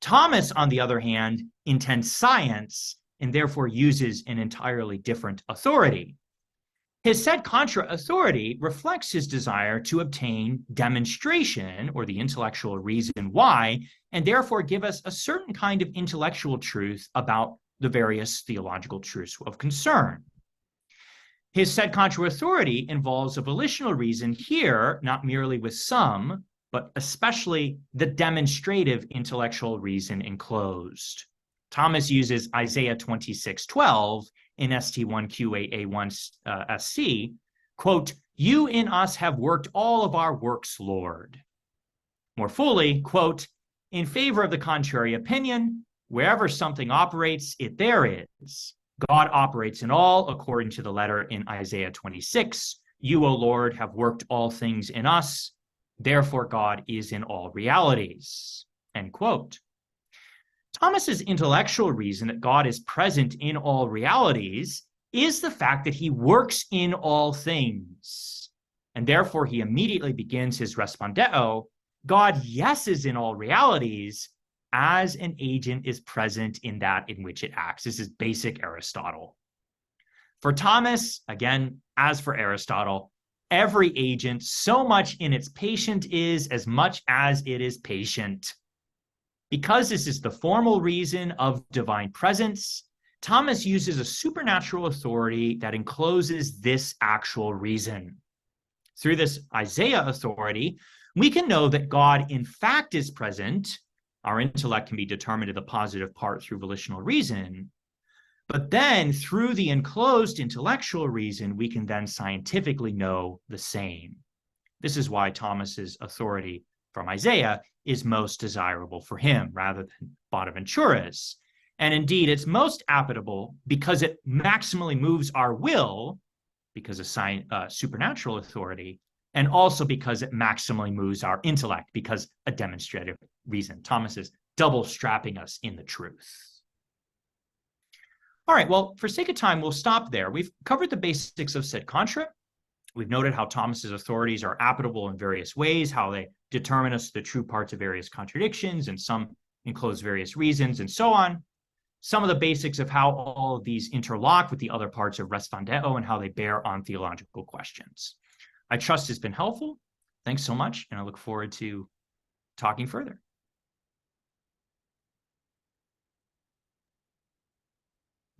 Thomas, on the other hand, intends science and therefore uses an entirely different authority. His sed contra authority reflects his desire to obtain demonstration, or the intellectual reason why, and therefore give us a certain kind of intellectual truth about the various theological truths of concern. His sed contra authority involves a volitional reason here, not merely with some, but especially the demonstrative intellectual reason enclosed. Thomas uses Isaiah 26:12 in ST1QAA1 SC, quote, "You in us have worked all of our works, Lord." More fully, quote, "In favor of the contrary opinion, wherever something operates, it there is. God operates in all according to the letter in Isaiah 26. You, O Lord, have worked all things in us. Therefore, God is in all realities." End quote. Thomas's intellectual reason that God is present in all realities is the fact that he works in all things. And therefore, he immediately begins his respondeo. God, yes, is in all realities as an agent is present in that in which it acts. This is basic Aristotle. For Thomas, again, as for Aristotle, every agent so much in its patient is as much as it is patient. Because this is the formal reason of divine presence, Thomas uses a supernatural authority that encloses this actual reason. Through this Isaiah authority, we can know that God in fact is present. Our intellect can be determined to the positive part through volitional reason. But then through the enclosed intellectual reason, we can then scientifically know the same. This is why Thomas's authority from Isaiah is most desirable for him rather than Bonaventura's. And indeed, it's most applicable because it maximally moves our will, because of supernatural authority, and also because it maximally moves our intellect, because a demonstrative reason. Thomas is double strapping us in the truth. All right, well, for sake of time, we'll stop there. We've covered the basics of sed contra. We've noted how Thomas's authorities are applicable in various ways, how they determine us the true parts of various contradictions, and some enclose various reasons, and so on. Some of the basics of how all of these interlock with the other parts of respondeo and how they bear on theological questions. I trust it's been helpful. Thanks so much, and I look forward to talking further.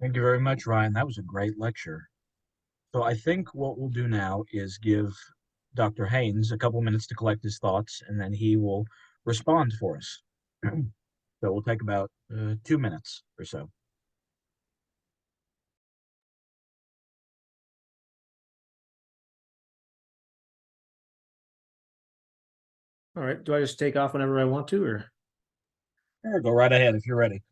Thank you very much, Ryan. That was a great lecture. So I think what we'll do now is give Dr. Haines a couple minutes to collect his thoughts, and then he will respond for us. So we'll take about 2 minutes or so. All right. Do I just take off whenever I want to, or? Sure, go right ahead if you're ready.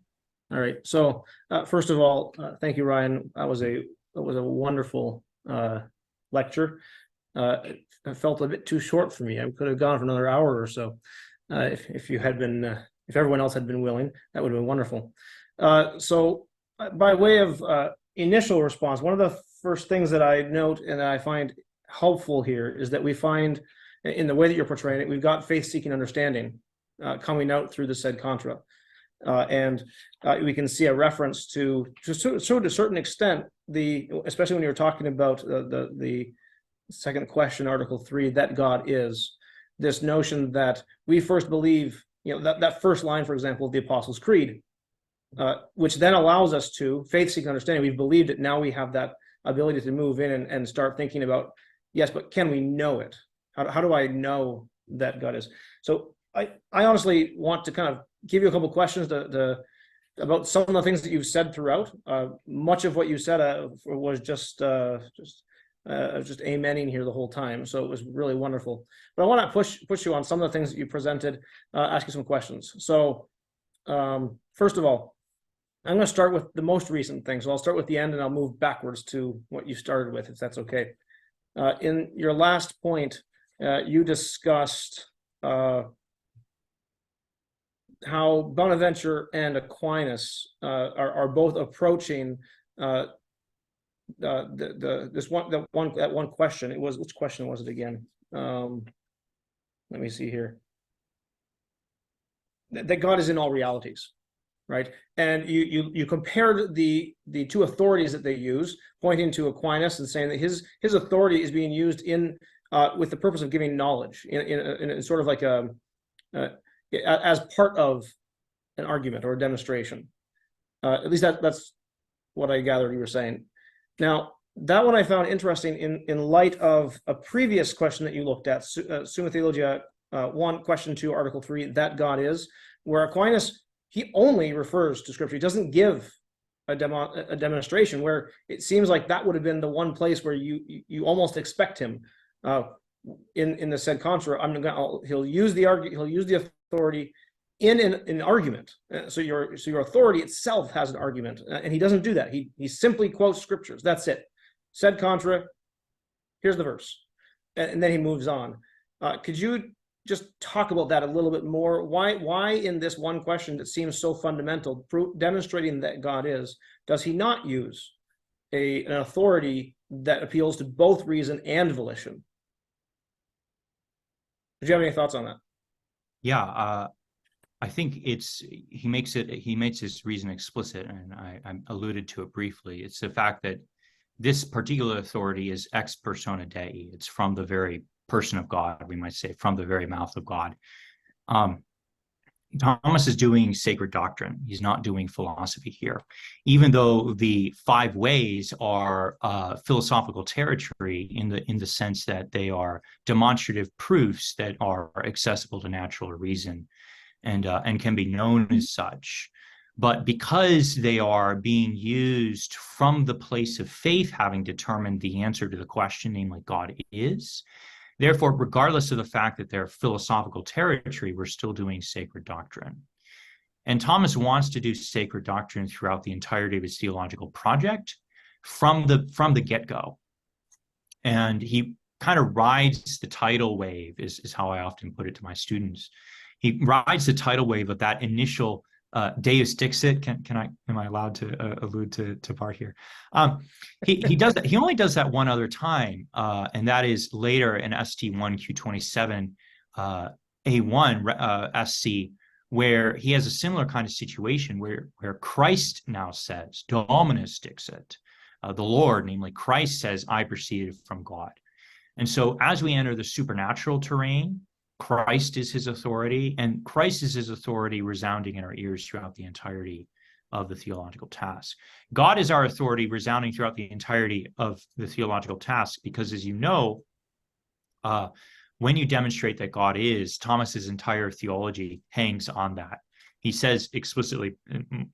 All right. So first of all, thank you, Ryan. That was a wonderful lecture. It felt a bit too short for me. I could have gone for another hour or so. If you had been, if everyone else had been willing, that would have been wonderful. So by way of initial response, one of the first things that I note and that I find helpful here is that we find in the way that you're portraying it, we've got faith-seeking understanding coming out through the sed contra. And we can see a reference to a certain extent, especially when you're talking about the second question, Article 3, that God is, this notion that we first believe, that first line, for example, of the Apostles' Creed, which then allows us to faith-seeking understanding. We've believed it, now we have that ability to move in and start thinking about, yes, but can we know it? How do I know that God is? So I honestly want to kind of give you a couple of questions about some of the things that you've said throughout. Much of what you said was just amening here the whole time, so it was really wonderful. But I want to push you on some of the things that you presented, ask you some questions. So first of all, I'm going to start with the most recent thing. So I'll start with the end and I'll move backwards to what you started with, if that's okay. In your last point, you discussed how Bonaventure and Aquinas are both approaching that one question. It was, which question was it again? Let me see here. That God is in all realities, right? And you compared the two authorities that they use, pointing to Aquinas and saying that his authority is being used in with the purpose of giving knowledge in sort of like as part of an argument or a demonstration. At least that's what I gathered you were saying. Now, that one I found interesting in light of a previous question that you looked at, Summa Theologiae 1, question 2, article 3, that God is, where Aquinas, he only refers to Scripture. He doesn't give a demonstration, where it seems like that would have been the one place where you almost expect him in the sed contra. He'll use the authority in an argument. So your authority itself has an argument, and he doesn't do that. He simply quotes scriptures. That's it. Sed contra, here's the verse, and then he moves on. Could you just talk about that a little bit more? Why in this one question that seems so fundamental, demonstrating that God is, does he not use an authority that appeals to both reason and volition? Did you have any thoughts on that? Yeah, I think he makes his reason explicit, and I alluded to it briefly. It's the fact that this particular authority is ex persona Dei. It's from the very person of God, we might say, from the very mouth of God. Thomas is doing sacred doctrine. He's not doing philosophy here, even though the 5 ways are philosophical territory in the sense that they are demonstrative proofs that are accessible to natural reason and can be known as such. But because they are being used from the place of faith, having determined the answer to the question, namely God is, therefore, regardless of the fact that they're philosophical territory, we're still doing sacred doctrine. And Thomas wants to do sacred doctrine throughout the entirety of his theological project from the get-go. And he kind of rides the tidal wave, is how I often put it to my students. He rides the tidal wave of that initial Deus Dixit. Am I allowed to allude to part here? He does that. He only does that one other time, and that is later in ST1 Q27 A1 SC, where he has a similar kind of situation where Christ now says, Dominus Dixit, the Lord, namely Christ says, I proceeded from God. And so as we enter the supernatural terrain, Christ is his authority, and Christ is his authority resounding in our ears throughout the entirety of the theological task. God is our authority resounding throughout the entirety of the theological task, because as you know, when you demonstrate that God is, Thomas's entire theology hangs on that. He says explicitly,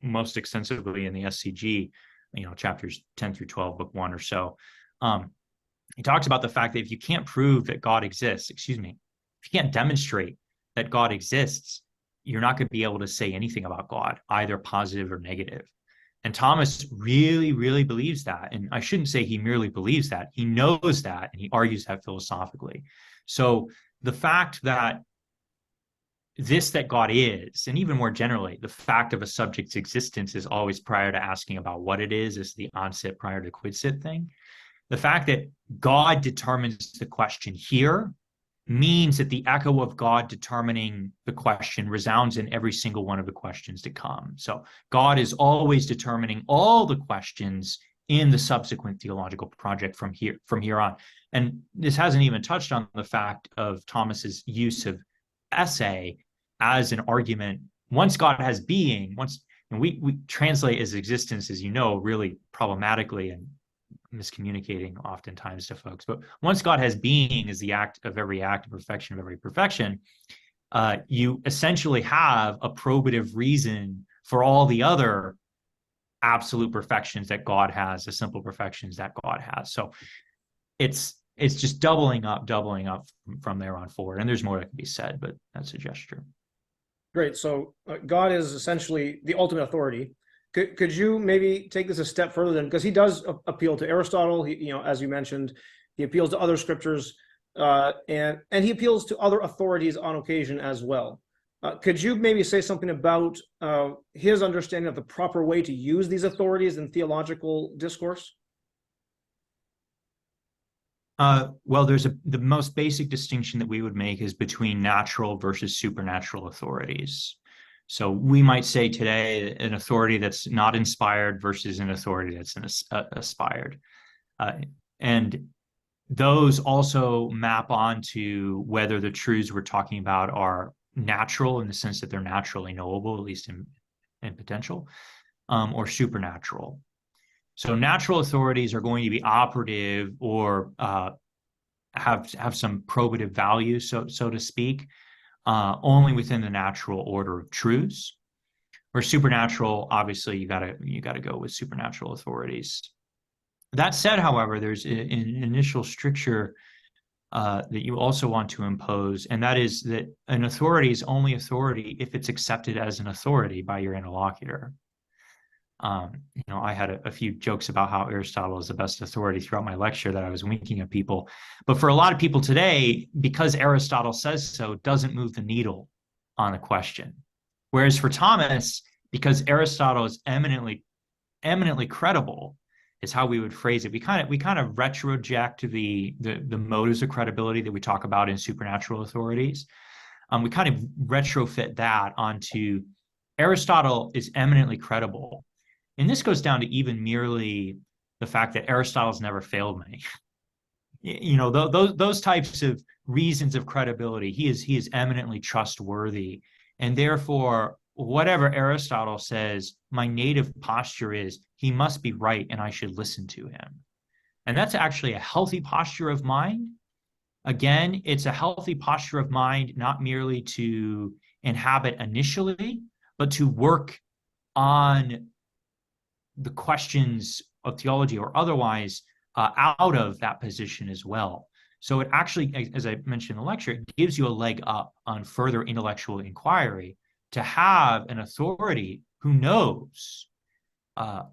most extensively in the SCG, chapters 10 through 12, book 1 or so, he talks about the fact that if you can't prove that God exists, if you can't demonstrate that God exists, you're not going to be able to say anything about God, either positive or negative. And Thomas really, really believes that. And I shouldn't say he merely believes that. He knows that, and he argues that philosophically. So the fact that that God is, and even more generally, the fact of a subject's existence is always prior to asking about what it is the onset prior to quid sit thing. The fact that God determines the question here means that the echo of God determining the question resounds in every single one of the questions to come. So God is always determining all the questions in the subsequent theological project from here on. And this hasn't even touched on the fact of Thomas's use of essay as an argument. Once God has being, and we translate as existence, as you know, really problematically and miscommunicating oftentimes to folks. But once God has being as the act of every act of perfection of every perfection, you essentially have a probative reason for all the other absolute perfections that God has, the simple perfections that God has. So it's just doubling up from there on forward. And there's more that can be said, but that's a gesture. Great. So God is essentially the ultimate authority. Could you maybe take this a step further then? Because he does appeal to Aristotle, as you mentioned, he appeals to other scriptures, and he appeals to other authorities on occasion as well. Could you maybe say something about his understanding of the proper way to use these authorities in theological discourse? Well, the most basic distinction that we would make is between natural versus supernatural authorities. So we might say today an authority that's not inspired versus an authority that's aspired. And those also map onto whether the truths we're talking about are natural in the sense that they're naturally knowable, at least in potential, or supernatural. So natural authorities are going to be operative or have some probative value, so to speak, only within the natural order of truths. Where supernatural, obviously, you gotta go with supernatural authorities. That said, however, there's an initial stricture that you also want to impose, and that is that an authority is only authority if it's accepted as an authority by your interlocutor. I had a few jokes about how Aristotle is the best authority throughout my lecture that I was winking at people. But for a lot of people today, because Aristotle says so, doesn't move the needle on a question. Whereas for Thomas, because Aristotle is eminently credible, is how we would phrase it. We kind of retroject the motives of credibility that we talk about in supernatural authorities. We kind of retrofit that onto Aristotle is eminently credible. And this goes down to even merely the fact that Aristotle's never failed me. Those types of reasons of credibility. He is eminently trustworthy. And therefore, whatever Aristotle says, my native posture is he must be right and I should listen to him. And that's actually a healthy posture of mind. Again, it's a healthy posture of mind, not merely to inhabit initially, but to work on the questions of theology or otherwise out of that position as well. So it actually, as I mentioned in the lecture, it gives you a leg up on further intellectual inquiry to have an authority who knows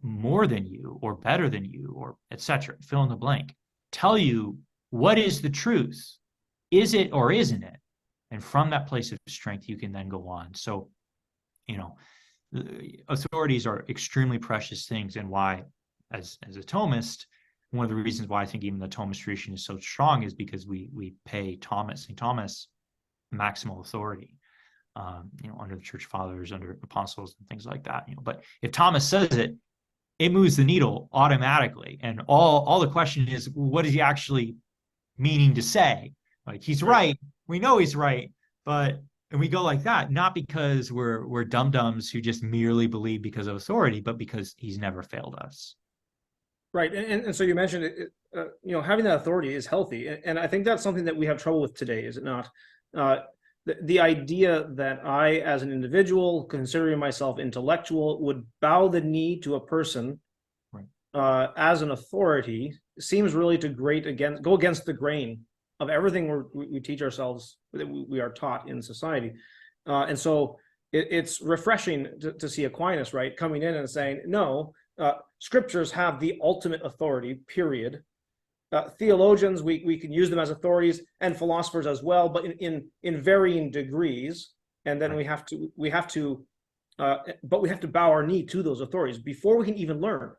more than you or better than you or etc. Fill in the blank. Tell you what is the truth. Is it or isn't it? And from that place of strength, you can then go on. So, authorities are extremely precious things, and why, as a Thomist, one of the reasons why I think even the Thomist tradition is so strong is because we pay St. Thomas maximal authority, under the church fathers, under apostles, and things like that. But if Thomas says it, it moves the needle automatically, and all the question is, what is he actually meaning to say? Like, he's right, we know he's right, and we go like that, not because we're dum-dums who just merely believe because of authority, but because he's never failed us. Right, and so you mentioned having that authority is healthy, and I think that's something that we have trouble with today, is it not? The idea that I, as an individual, considering myself intellectual, would bow the knee to a person as an authority seems really to go against the grain of everything we teach ourselves, that we are taught in society. And so it's refreshing to see Aquinas, right, coming in and saying, no, scriptures have the ultimate authority, period. Theologians, we can use them as authorities, and philosophers as well, but in varying degrees. And then we have to bow our knee to those authorities before we can even learn,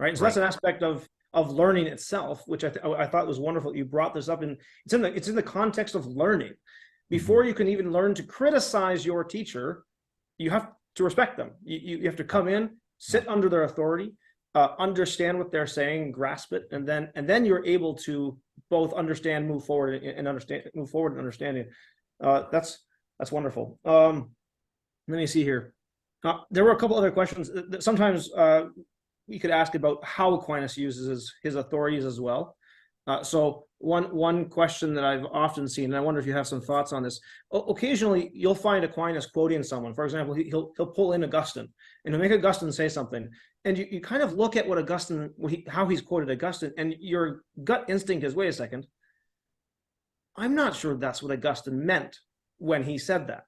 right? And so that's an aspect of learning itself, which I thought was wonderful. You brought this up, and it's in the context of learning. Before you can even learn to criticize your teacher, you have to respect them. You have to come in, sit under their authority, understand what they're saying, grasp it, and then you're able to both understand, move forward in understanding. That's wonderful. Let me see here. There were a couple other questions that sometimes we could ask about how Aquinas uses his authorities as well. So one question that I've often seen, and I wonder if you have some thoughts on this. Occasionally, you'll find Aquinas quoting someone. For example, he'll pull in Augustine, and he'll make Augustine say something, and you kind of look at what Augustine, how he's quoted Augustine, and your gut instinct is, wait a second, I'm not sure that's what Augustine meant when he said that.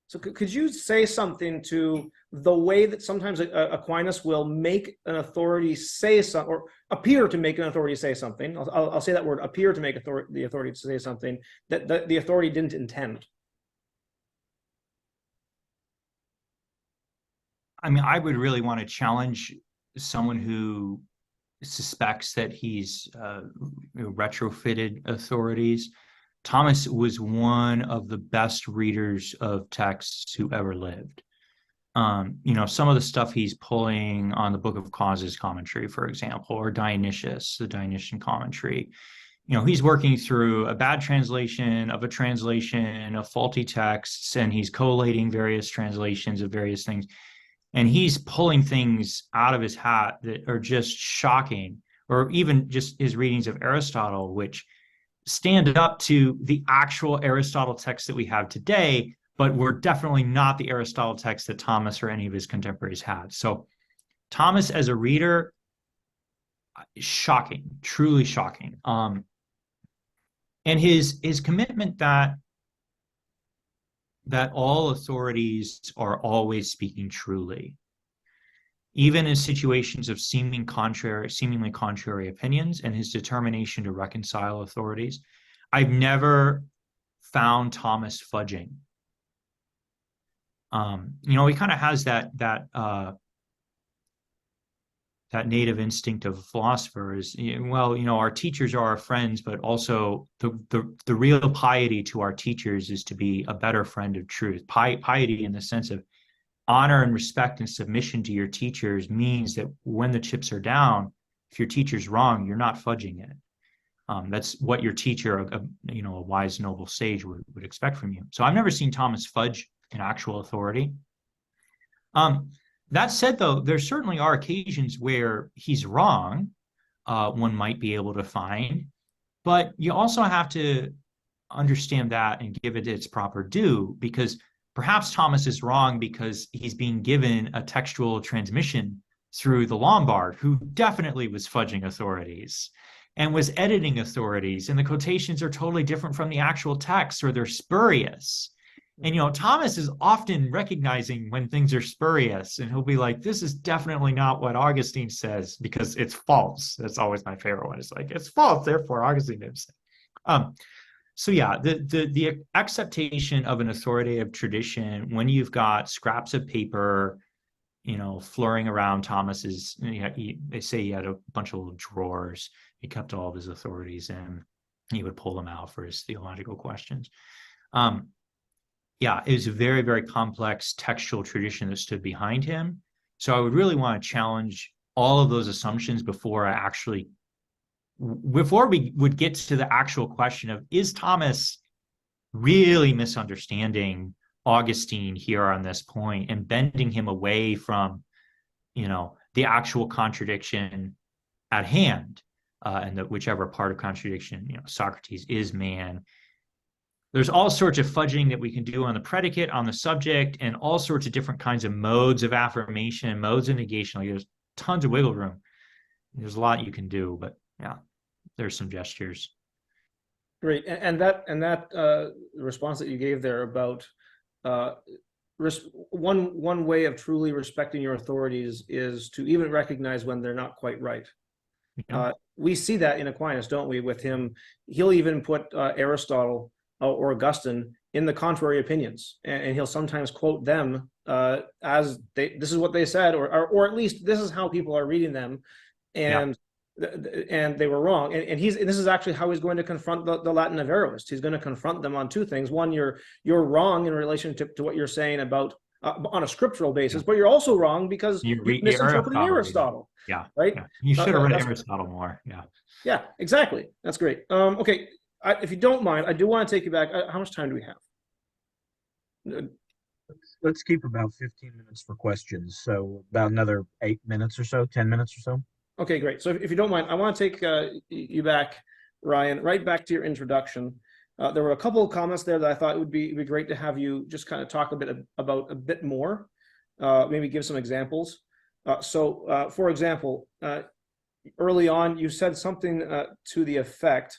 So could you say something to the way that sometimes Aquinas will make an authority say something, or appear to make an authority say something? I'll say that word, appear to make the authority to say something that the authority didn't intend. I mean, I would really want to challenge someone who suspects that he's retrofitted authorities. Thomas was one of the best readers of texts who ever lived. Some of the stuff he's pulling on the Book of Causes commentary, for example, or Dionysius, the Dionysian commentary. He's working through a bad translation of a translation of faulty texts, and he's collating various translations of various things. And he's pulling things out of his hat that are just shocking, or even just his readings of Aristotle, which stand up to the actual Aristotle text that we have today, but were definitely not the Aristotle text that Thomas or any of his contemporaries had. So Thomas as a reader, shocking, truly shocking. And his commitment that all authorities are always speaking truly, even in situations of seemingly contrary opinions, and his determination to reconcile authorities. I've never found Thomas fudging. He kind of has that native instinct of a philosopher is, our teachers are our friends, but also the real piety to our teachers is to be a better friend of truth. Piety in the sense of honor and respect and submission to your teachers means that when the chips are down, if your teacher's wrong, you're not fudging it. That's what your teacher, a wise, noble sage would expect from you. So I've never seen Thomas fudge an actual authority. That said, though, there certainly are occasions where he's wrong, one might be able to find, but you also have to understand that and give it its proper due, because perhaps Thomas is wrong because he's being given a textual transmission through the Lombard, who definitely was fudging authorities and was editing authorities, and the quotations are totally different from the actual text, or they're spurious. And, Thomas is often recognizing when things are spurious, and he'll be like, this is definitely not what Augustine says because it's false. That's always my favorite one. It's like, it's false, therefore Augustine didn't say. So yeah, the acceptation of an authoritative tradition when you've got scraps of paper, flurrying around Thomas's, they say he had a bunch of little drawers. He kept all of his authorities in. He would pull them out for his theological questions. It was a very, very complex textual tradition that stood behind him. So I would really want to challenge all of those assumptions before we would get to the actual question of, is Thomas really misunderstanding Augustine here on this point and bending him away from, the actual contradiction at hand, and whichever part of contradiction, Socrates is man. There's all sorts of fudging that we can do on the predicate, on the subject, and all sorts of different kinds of modes of affirmation, modes of negation. There's tons of wiggle room. There's a lot you can do, but yeah, there's some gestures. Great, and that response that you gave there about one way of truly respecting your authorities is to even recognize when they're not quite right. Yeah. We see that in Aquinas, don't we? With him, he'll even put Aristotle or Augustine in the contrary opinions, and he'll sometimes quote them as this is what they said, or at least this is how people are reading them, and they were wrong. And this is actually how he's going to confront the Latin Averroists. He's going to confront them on two things. One, you're wrong in relation to what you're saying about on a scriptural basis, but you're also wrong because you misinterpreted Aristotle. Yeah, right. Yeah. You should have read Aristotle more. Yeah, exactly. That's great. Okay. If you don't mind, I do want to take you back. How much time do we have? Let's keep about 15 minutes for questions. So about another 8 minutes or so, 10 minutes or so. Okay, great. So if you don't mind, I want to take you back, Ryan, right back to your introduction. There were a couple of comments there that I thought it would be great to have you just kind of talk a bit more, maybe give some examples. For example, early on, you said something to the effect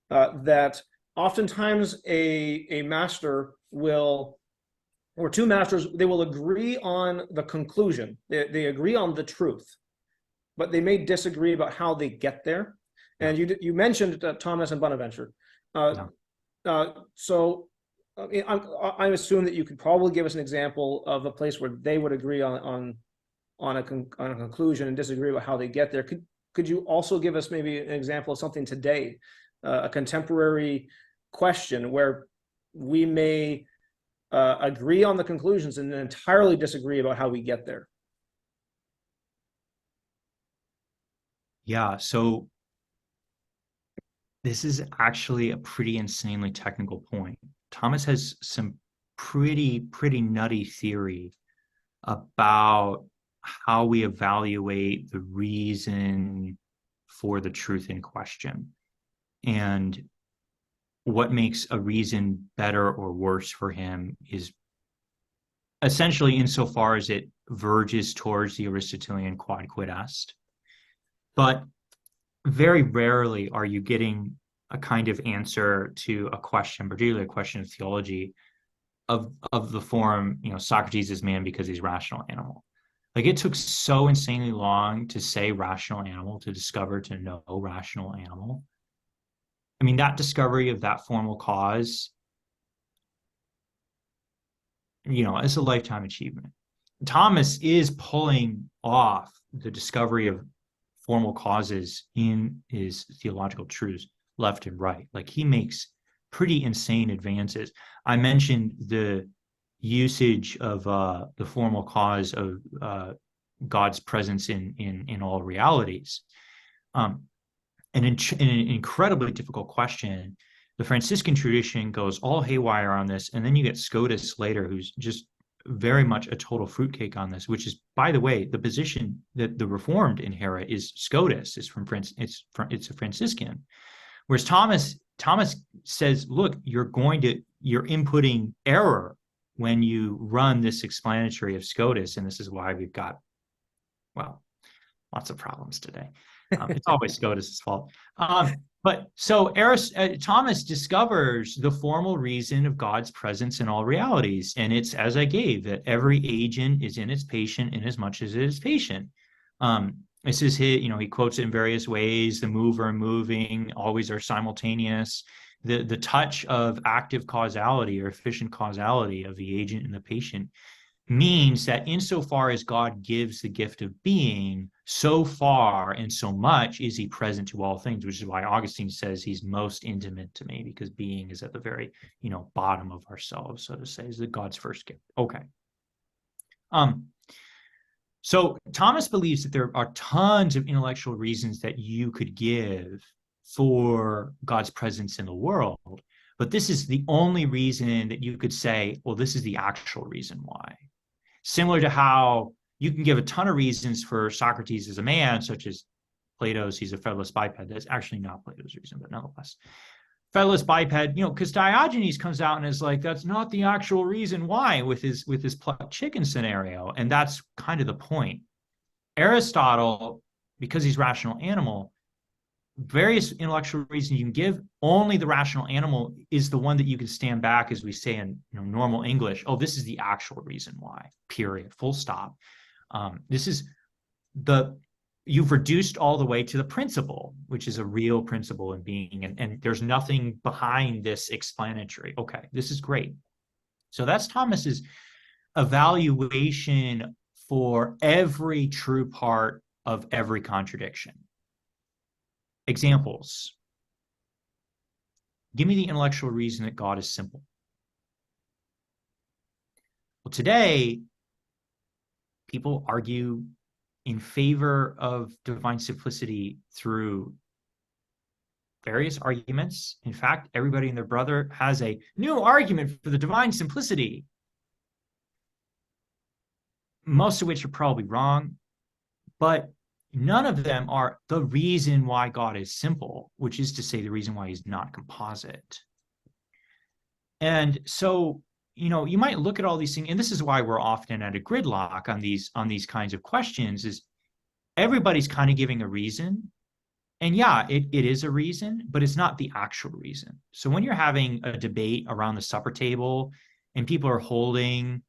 that oftentimes a master will, or two masters, they will agree on the conclusion. They agree on the truth, but they may disagree about how they get there. And you mentioned Thomas and Bonaventure. So I assume that you could probably give us an example of a place where they would agree on a conclusion and disagree about how they get there. could you also give us maybe an example of something today, a contemporary question where we may agree on the conclusions and entirely disagree about how we get there? Yeah, so this is actually a pretty insanely technical point. Thomas has some pretty nutty theory about how we evaluate the reason for the truth in question and what makes a reason better or worse for him is essentially insofar as it verges towards the Aristotelian quod quid est. But very rarely are you getting a kind of answer to a question, particularly a question of theology, of the form, Socrates is man because he's rational animal. Like, it took so insanely long to say rational animal, to discover, to know rational animal. I mean, that discovery of that formal cause, is a lifetime achievement. Thomas is pulling off the discovery of formal causes in his theological truths left and right. Like, he makes pretty insane advances. I mentioned the usage of the formal cause of God's presence in all realities. An incredibly difficult question. The Franciscan tradition goes all haywire on this, and then you get Scotus later, who's just very much a total fruitcake on this, which is, by the way, the position that the Reformed inherit is Scotus. It's a Franciscan. Whereas Thomas says, look, you're inputting error when you run this explanatory of Scotus, and this is why we've got, well, lots of problems today. It's always Scotus's fault. But so Thomas discovers the formal reason of God's presence in all realities. And it's, as I gave, that every agent is in its patient in as much as it is patient. This is he quotes it in various ways. The mover and moving always are simultaneous. The touch of active causality or efficient causality of the agent and the patient means that insofar as God gives the gift of being, so far and so much is he present to all things, which is why Augustine says he's most intimate to me, because being is at the very, bottom of ourselves, so to say, is the God's first gift. Okay. So Thomas believes that there are tons of intellectual reasons that you could give for God's presence in the world, but this is the only reason that you could say, well, this is the actual reason why. Similar to how you can give a ton of reasons for Socrates as a man, such as Plato's, he's a featherless biped. That's actually not Plato's reason, but nonetheless. Featherless biped, because Diogenes comes out and is like, that's not the actual reason why with his plucked chicken scenario. And that's kind of the point. Aristotle, because he's rational animal, various intellectual reasons you can give, only the rational animal is the one that you can stand back, as we say in normal English. Oh, this is the actual reason why, period, full stop. This is you've reduced all the way to the principle, which is a real principle in being, and there's nothing behind this explanatory. Okay, this is great. So that's Thomas's evaluation for every true part of every contradiction. Examples. Give me the intellectual reason that God is simple. Well, today, people argue in favor of divine simplicity through various arguments. In fact, everybody and their brother has a new argument for the divine simplicity, most of which are probably wrong, but none of them are the reason why God is simple, which is to say the reason why he's not composite. And so, you might look at all these things, and this is why we're often at a gridlock on these kinds of questions, is everybody's kind of giving a reason. And yeah, it is a reason, but it's not the actual reason. So when you're having a debate around the supper table and people are holding,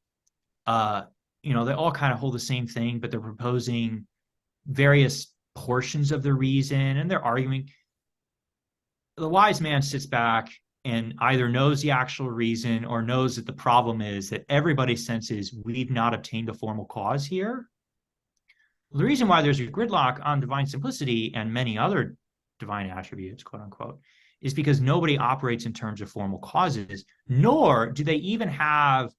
they all kind of hold the same thing, but they're proposing various portions of the reason and they're arguing, the wise man sits back and either knows the actual reason or knows that the problem is that everybody senses we've not obtained a formal cause here. The reason why there's a gridlock on divine simplicity and many other divine attributes, quote unquote, is because nobody operates in terms of formal causes, nor do they even have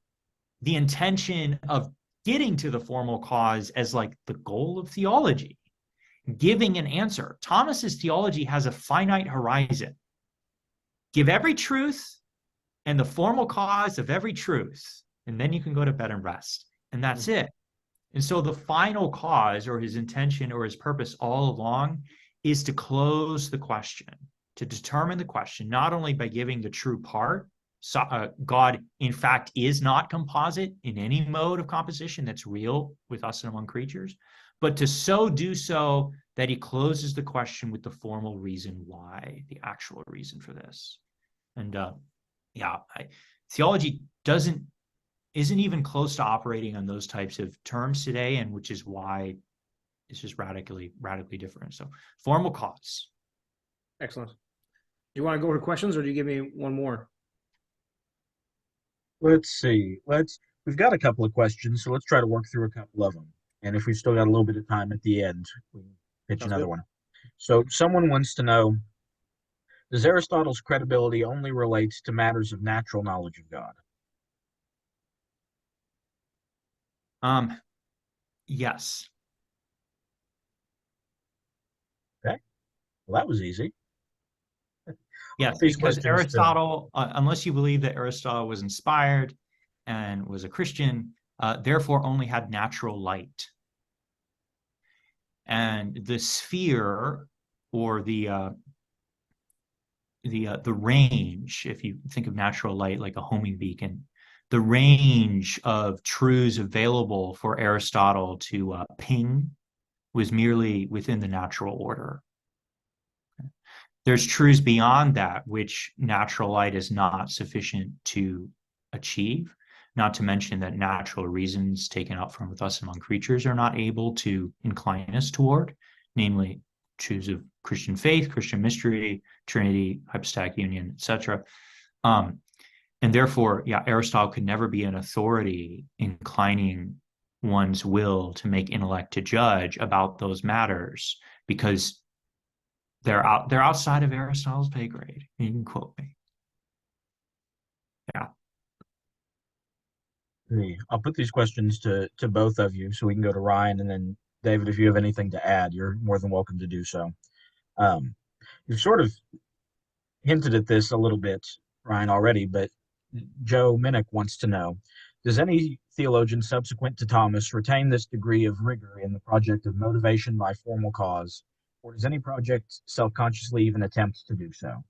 the intention of getting to the formal cause as like the goal of theology, giving an answer. Thomas's theology has a finite horizon. Give every truth and the formal cause of every truth, and then you can go to bed and rest. And that's it. And so the final cause or his intention or his purpose all along is to close the question, to determine the question, not only by giving the true part, God in fact is not composite in any mode of composition that's real with us and among creatures, but to do so that he closes the question with the formal reason why, the actual reason for this. And theology isn't even close to operating on those types of terms today, and which is why it's just radically different. So formal cause. Excellent. Do you want to go over questions, or do you give me one more? Let's see. We've got a couple of questions, so let's try to work through a couple of them. And if we've still got a little bit of time at the end, we can pitch Sounds another good. one. So someone wants to know, does Aristotle's credibility only relate to matters of natural knowledge of God? Yes. Okay. Well, that was easy. Yes, These because questions Aristotle, unless you believe that Aristotle was inspired and was a Christian, therefore only had natural light. And the sphere or the range, if you think of natural light like a homing beacon, the range of truths available for Aristotle to ping was merely within the natural order. There's truths beyond that which natural light is not sufficient to achieve, not to mention that natural reasons taken out from with us among creatures are not able to incline us toward, namely truths of Christian faith, Christian mystery, Trinity, hypostatic union, etc. And therefore, Aristotle could never be an authority inclining one's will to make intellect to judge about those matters, because they're outside of Aristotle's pay grade. You can quote me. Yeah. I'll put these questions to both of you so we can go to Ryan, and then David, if you have anything to add, you're more than welcome to do so. You've sort of hinted at this a little bit, Ryan, already, but Joe Minnick wants to know, does any theologian subsequent to Thomas retain this degree of rigor in the project of motivation by formal cause, or does any project self-consciously even attempt to do so?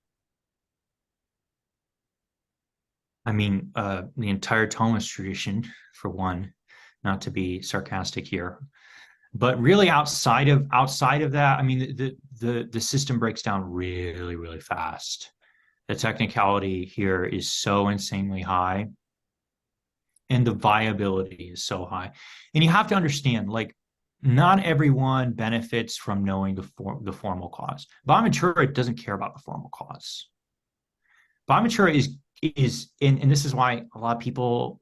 I mean, the entire Thomas tradition, for one, not to be sarcastic here, but really outside of that, I mean, the system breaks down really, really fast. The technicality here is so insanely high, and the viability is so high. And you have to understand, like, not everyone benefits from knowing the formal cause. Bonaventura doesn't care about the formal cause. Bonaventura is and this is why a lot of people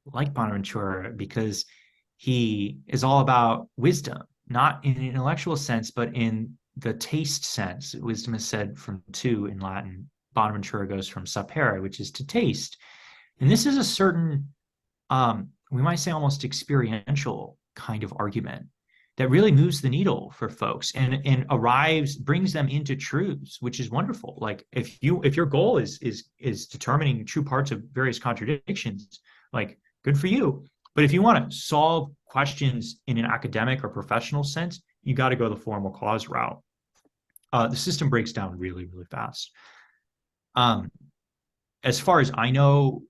like Bonaventura, because he is all about wisdom, not in an intellectual sense, but in the taste sense. Wisdom is said from two in Latin. Bonaventura goes from sapere, which is to taste. And this is a certain, we might say almost experiential kind of argument that really moves the needle for folks and brings them into truths, which is wonderful. Like if your goal is determining true parts of various contradictions, like good for you. But if you want to solve questions in an academic or professional sense, you got to go the formal cause route. The system breaks down really, really fast. As far as I know,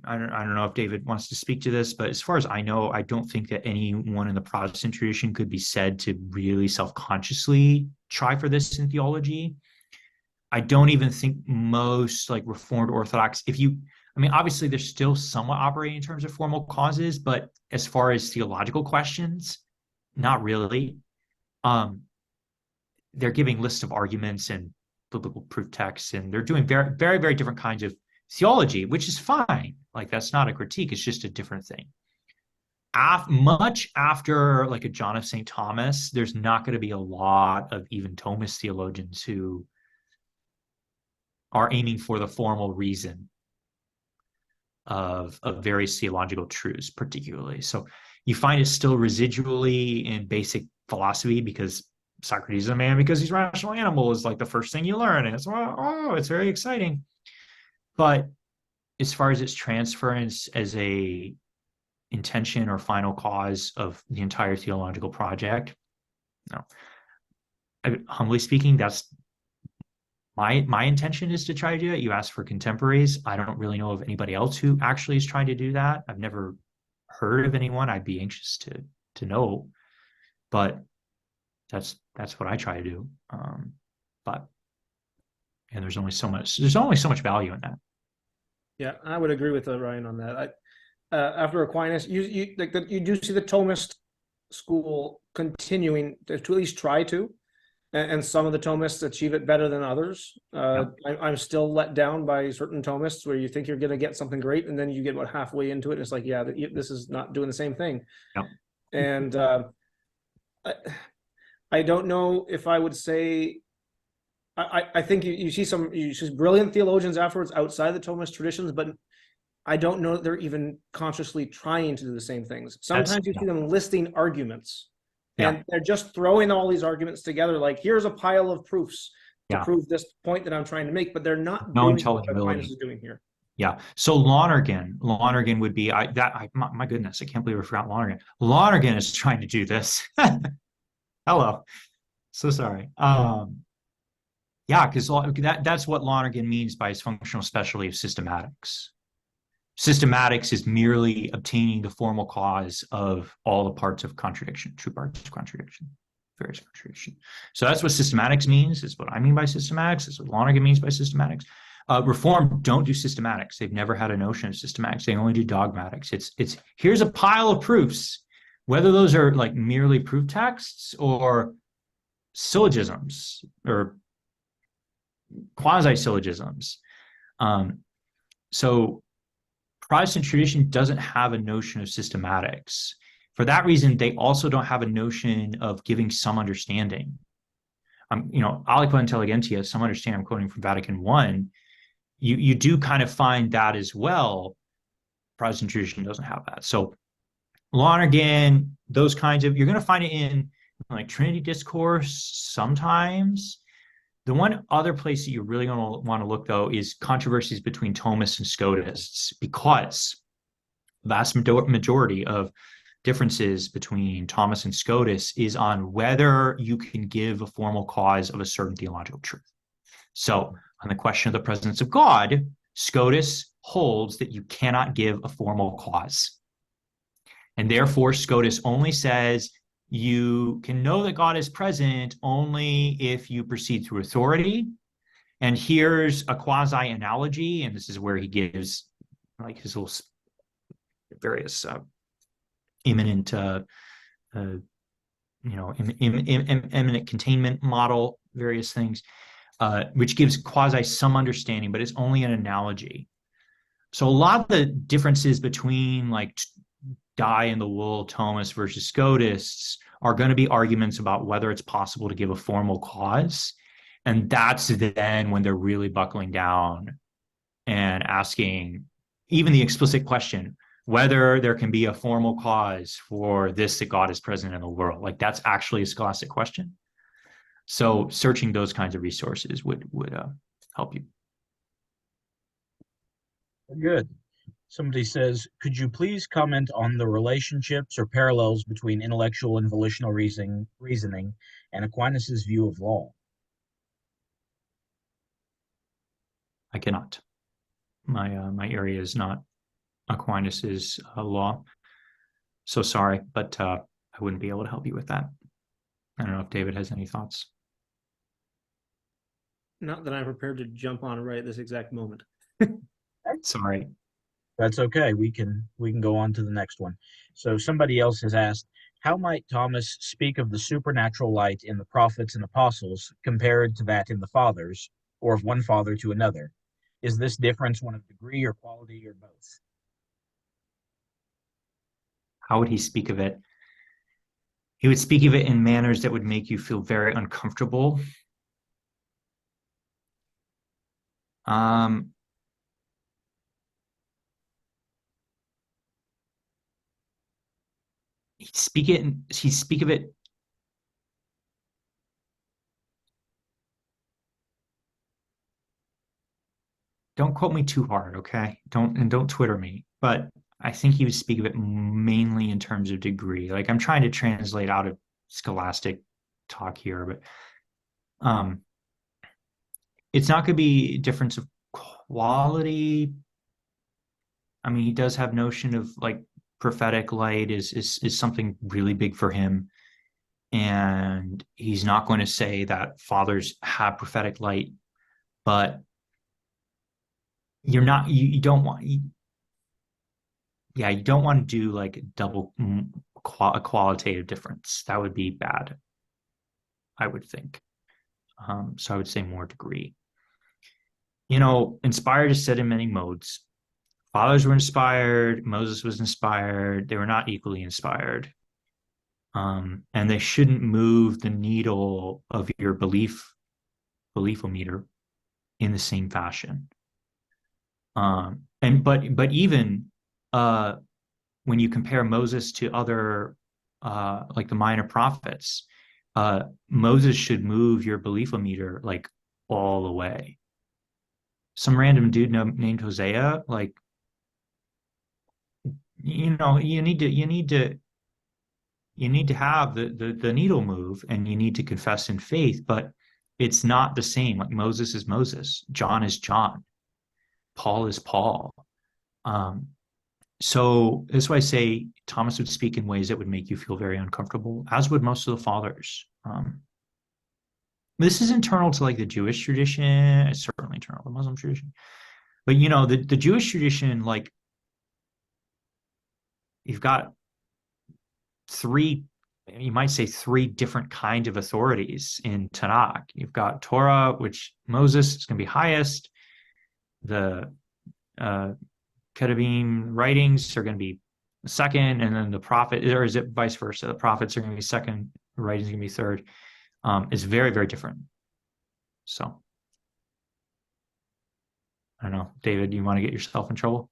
I don't know if David wants to speak to this, but as far as I know, I don't think that anyone in the Protestant tradition could be said to really self-consciously try for this in theology. I don't even think most like Reformed Orthodox, obviously they're still somewhat operating in terms of formal causes, but as far as theological questions, not really. They're giving lists of arguments and biblical proof texts, and they're doing very, very, very different kinds of theology, which is fine. Like, that's not a critique, it's just a different thing. much after like a John of St. Thomas, there's not going to be a lot of even Thomist theologians who are aiming for the formal reason of various theological truths, particularly. So you find it still residually in basic philosophy, because Socrates is a man because he's a rational animal is like the first thing you learn. And it's, it's very exciting. But as far as its transference as a intention or final cause of the entire theological project, no. Humbly speaking, that's my intention is to try to do it. You asked for contemporaries. I don't really know of anybody else who actually is trying to do that. I've never heard of anyone. I'd be anxious to know, but that's what I try to do. But and there's only so much value in that. Yeah, I would agree with Ryan on that. After Aquinas, you do see the Thomist school continuing to at least try to, and some of the Thomists achieve it better than others. I'm still let down by certain Thomists where you think you're going to get something great, and then you get about halfway into it, and it's like, yeah, this is not doing the same thing. Yeah. And I don't know if I would say. I think you see brilliant theologians afterwards outside the Thomist traditions, but I don't know that they're even consciously trying to do the same things. Sometimes you see them listing arguments, and they're just throwing all these arguments together. Like, here's a pile of proofs to prove this point that I'm trying to make, but they're not doing what Aquinas is doing here. Yeah. So Lonergan would be my goodness, I can't believe I forgot Lonergan. Lonergan is trying to do this. Hello. So sorry. Yeah, because that's what Lonergan means by his functional specialty of systematics. Systematics is merely obtaining the formal cause of all the parts of contradiction, true parts of contradiction, various contradiction. So that's what systematics means. Is what I mean by systematics. Is what Lonergan means by systematics. Reform don't do systematics. They've never had a notion of systematics. They only do dogmatics. It's here's a pile of proofs, whether those are like merely proof texts or syllogisms or quasi-syllogisms. So Protestant tradition doesn't have a notion of systematics. For that reason, they also don't have a notion of giving some understanding. Aliqua intelligentsia, some understanding, I'm quoting from Vatican I, you do kind of find that as well. Protestant tradition doesn't have that. So Lonergan, those kinds of, you're going to find it in like Trinity Discourse sometimes. The one other place that you're really going to want to look, though, is controversies between Thomists and Scotists, because the vast majority of differences between Thomas and Scotus is on whether you can give a formal cause of a certain theological truth. So on the question of the presence of God, Scotus holds that you cannot give a formal cause. And therefore, Scotus only says you can know that God is present only if you proceed through authority. And here's a quasi-analogy, and this is where he gives like his little various imminent, imminent containment model, various things, which gives quasi some understanding, but it's only an analogy. So a lot of the differences between like die in the wool Thomists versus Scotists are going to be arguments about whether it's possible to give a formal cause. And that's then when they're really buckling down and asking even the explicit question, whether there can be a formal cause for this, that God is present in the world. Like, that's actually a scholastic question. So searching those kinds of resources would help you. Good. Somebody says, could you please comment on the relationships or parallels between intellectual and volitional reasoning and Aquinas' view of law? I cannot. My area is not Aquinas' law. So sorry, but I wouldn't be able to help you with that. I don't know if David has any thoughts. Not that I'm prepared to jump on right at this exact moment. Sorry. That's okay. We can go on to the next one. So somebody else has asked, how might Thomas speak of the supernatural light in the prophets and apostles compared to that in the fathers, or of one father to another? Is this difference one of degree or quality or both? How would he speak of it? He would speak of it in manners that would make you feel very uncomfortable. He'd speak of it. Don't quote me too hard, okay? Don't Twitter me. But I think he would speak of it mainly in terms of degree. Like, I'm trying to translate out of scholastic talk here, but it's not going to be a difference of quality. I mean, he does have notion of like prophetic light is something really big for him. And he's not going to say that fathers have prophetic light, but you don't want to do like a qualitative difference. That would be bad, I would think. So I would say more degree. Inspired is said in many modes. Fathers were inspired, Moses was inspired, they were not equally inspired. And they shouldn't move the needle of your beliefometer in the same fashion. But even when you compare Moses to other like the minor prophets, Moses should move your beliefometer like all the way. Some random dude named Hosea, like, you need to have the needle move, and you need to confess in faith, but it's not the same. Like, Moses is Moses, John is John, Paul is Paul. So that's why I say Thomas would speak in ways that would make you feel very uncomfortable, as would most of the fathers. This is internal to like the Jewish tradition. It's certainly internal to the Muslim tradition. But the Jewish tradition, like, you've got three different kinds of authorities in Tanakh. You've got Torah, which Moses is going to be highest. The Ketuvim writings are going to be second, and then the prophet, or is it vice versa? The prophets are going to be second, writings are going to be third. It's very, very different. So I don't know, David, you want to get yourself in trouble?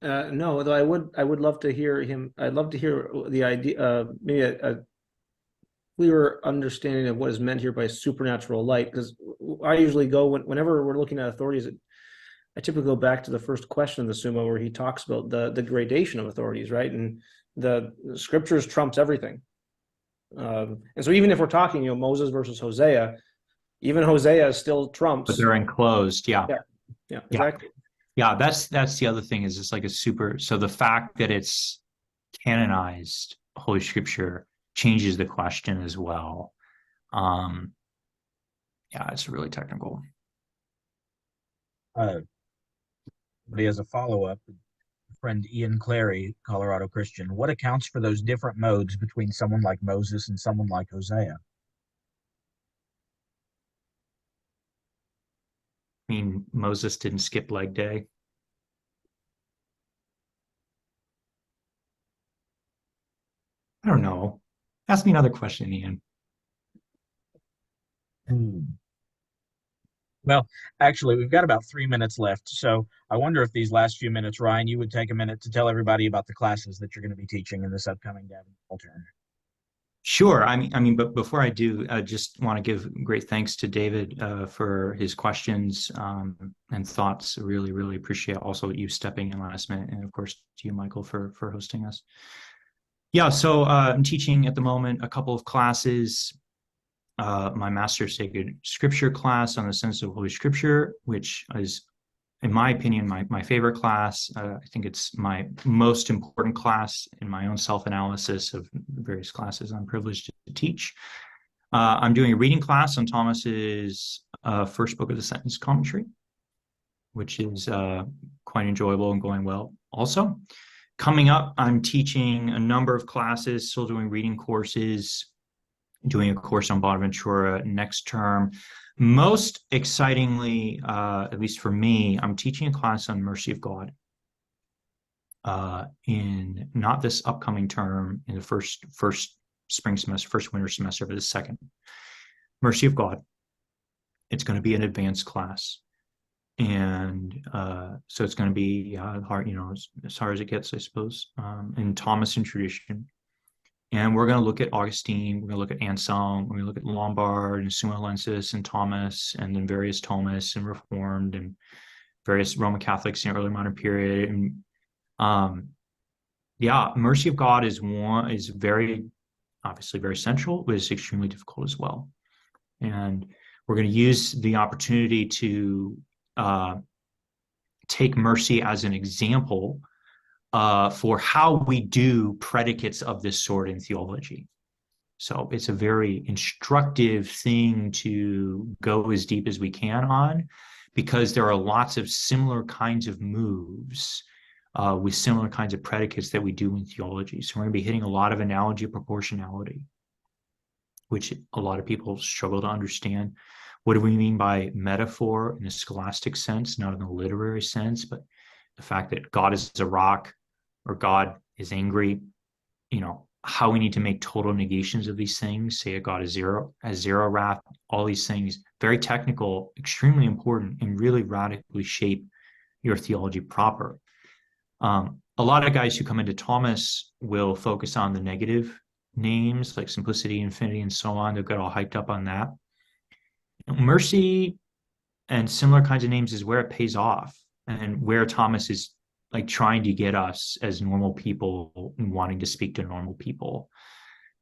No, though I would love to hear him. I'd love to hear the idea, maybe a clearer understanding of what is meant here by supernatural light. Because I usually go whenever we're looking at authorities, I typically go back to the first question of the Summa, where he talks about the gradation of authorities, right? And the scriptures trumps everything. And so even if we're talking, Moses versus Hosea, even Hosea still trumps. But they're enclosed, yeah. Yeah, exactly. Yeah, that's the other thing, is it's like so the fact that it's canonized Holy Scripture changes the question as well. Yeah, it's really technical. But as a follow-up, friend Ian Clary, Colorado Christian, what accounts for those different modes between someone like Moses and someone like Hosea? I mean, Moses didn't skip leg day. I don't know. Ask me another question, Ian. Well, actually, we've got about 3 minutes left. So I wonder if these last few minutes, Ryan, you would take a minute to tell everybody about the classes that you're going to be teaching in this upcoming Davenant Hall term. Sure. I mean, but before I do, I just want to give great thanks to David for his questions and thoughts. Really, really appreciate also you stepping in last minute, and of course to you, Michael, for hosting us. Yeah, so I'm teaching at the moment a couple of classes. My Master's Sacred Scripture class on the sense of Holy Scripture, which is, in my opinion, my favorite class. I think it's my most important class in my own self-analysis of the various classes I'm privileged to teach. I'm doing a reading class on Thomas's first book of the sentence commentary, which is quite enjoyable and going well also. Coming up, I'm teaching a number of classes, still doing reading courses, doing a course on Bonaventura next term. Most excitingly, at least for me, I'm teaching a class on mercy of God. in not this upcoming term, in the first spring semester, first winter semester, but the second. Mercy of God. It's going to be an advanced class. And so it's going to be hard, as hard as it gets, I suppose, in Thomas and tradition. And we're going to look at Augustine, we're going to look at Anselm, we're going to look at Lombard and Summa Theologiae and Thomas, and then various Thomists and Reformed and various Roman Catholics in the early modern period. And mercy of God is very, obviously very central, but it's extremely difficult as well. And we're going to use the opportunity to take mercy as an example for how we do predicates of this sort in theology. So it's a very instructive thing to go as deep as we can on, because there are lots of similar kinds of moves with similar kinds of predicates that we do in theology. So we're going to be hitting a lot of analogy of proportionality, which a lot of people struggle to understand. What do we mean by metaphor in a scholastic sense, not in a literary sense, but the fact that God is a rock or God is angry, how we need to make total negations of these things, say a God is zero, has zero wrath, all these things, very technical, extremely important, and really radically shape your theology proper. A lot of guys who come into Thomas will focus on the negative names like simplicity, infinity, and so on. They'll get all hyped up on that. Mercy and similar kinds of names is where it pays off, and where Thomas is like trying to get us as normal people wanting to speak to normal people.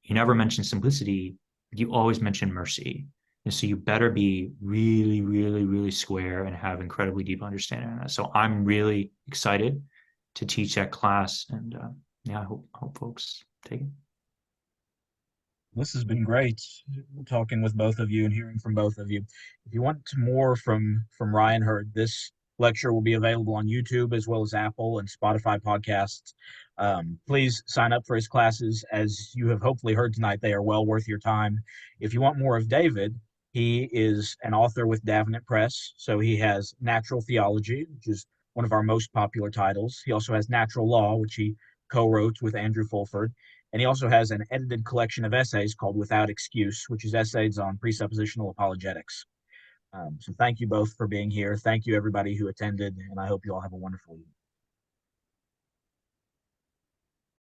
You never mention simplicity, you always mention mercy. And so you better be really, really, really square and have incredibly deep understanding of that. So I'm really excited to teach that class, and I hope folks take it. This has been great, talking with both of you and hearing from both of you. If you want more from Ryan Hurd, this lecture will be available on YouTube as well as Apple and Spotify podcasts. Please sign up for his classes. As you have hopefully heard tonight, they are well worth your time. If you want more of David, he is an author with Davenant Press. So he has Natural Theology, which is one of our most popular titles. He also has Natural Law, which he co-wrote with Andrew Fulford. And he also has an edited collection of essays called Without Excuse, which is essays on presuppositional apologetics. So thank you both for being here. Thank you, everybody who attended, and I hope you all have a wonderful evening.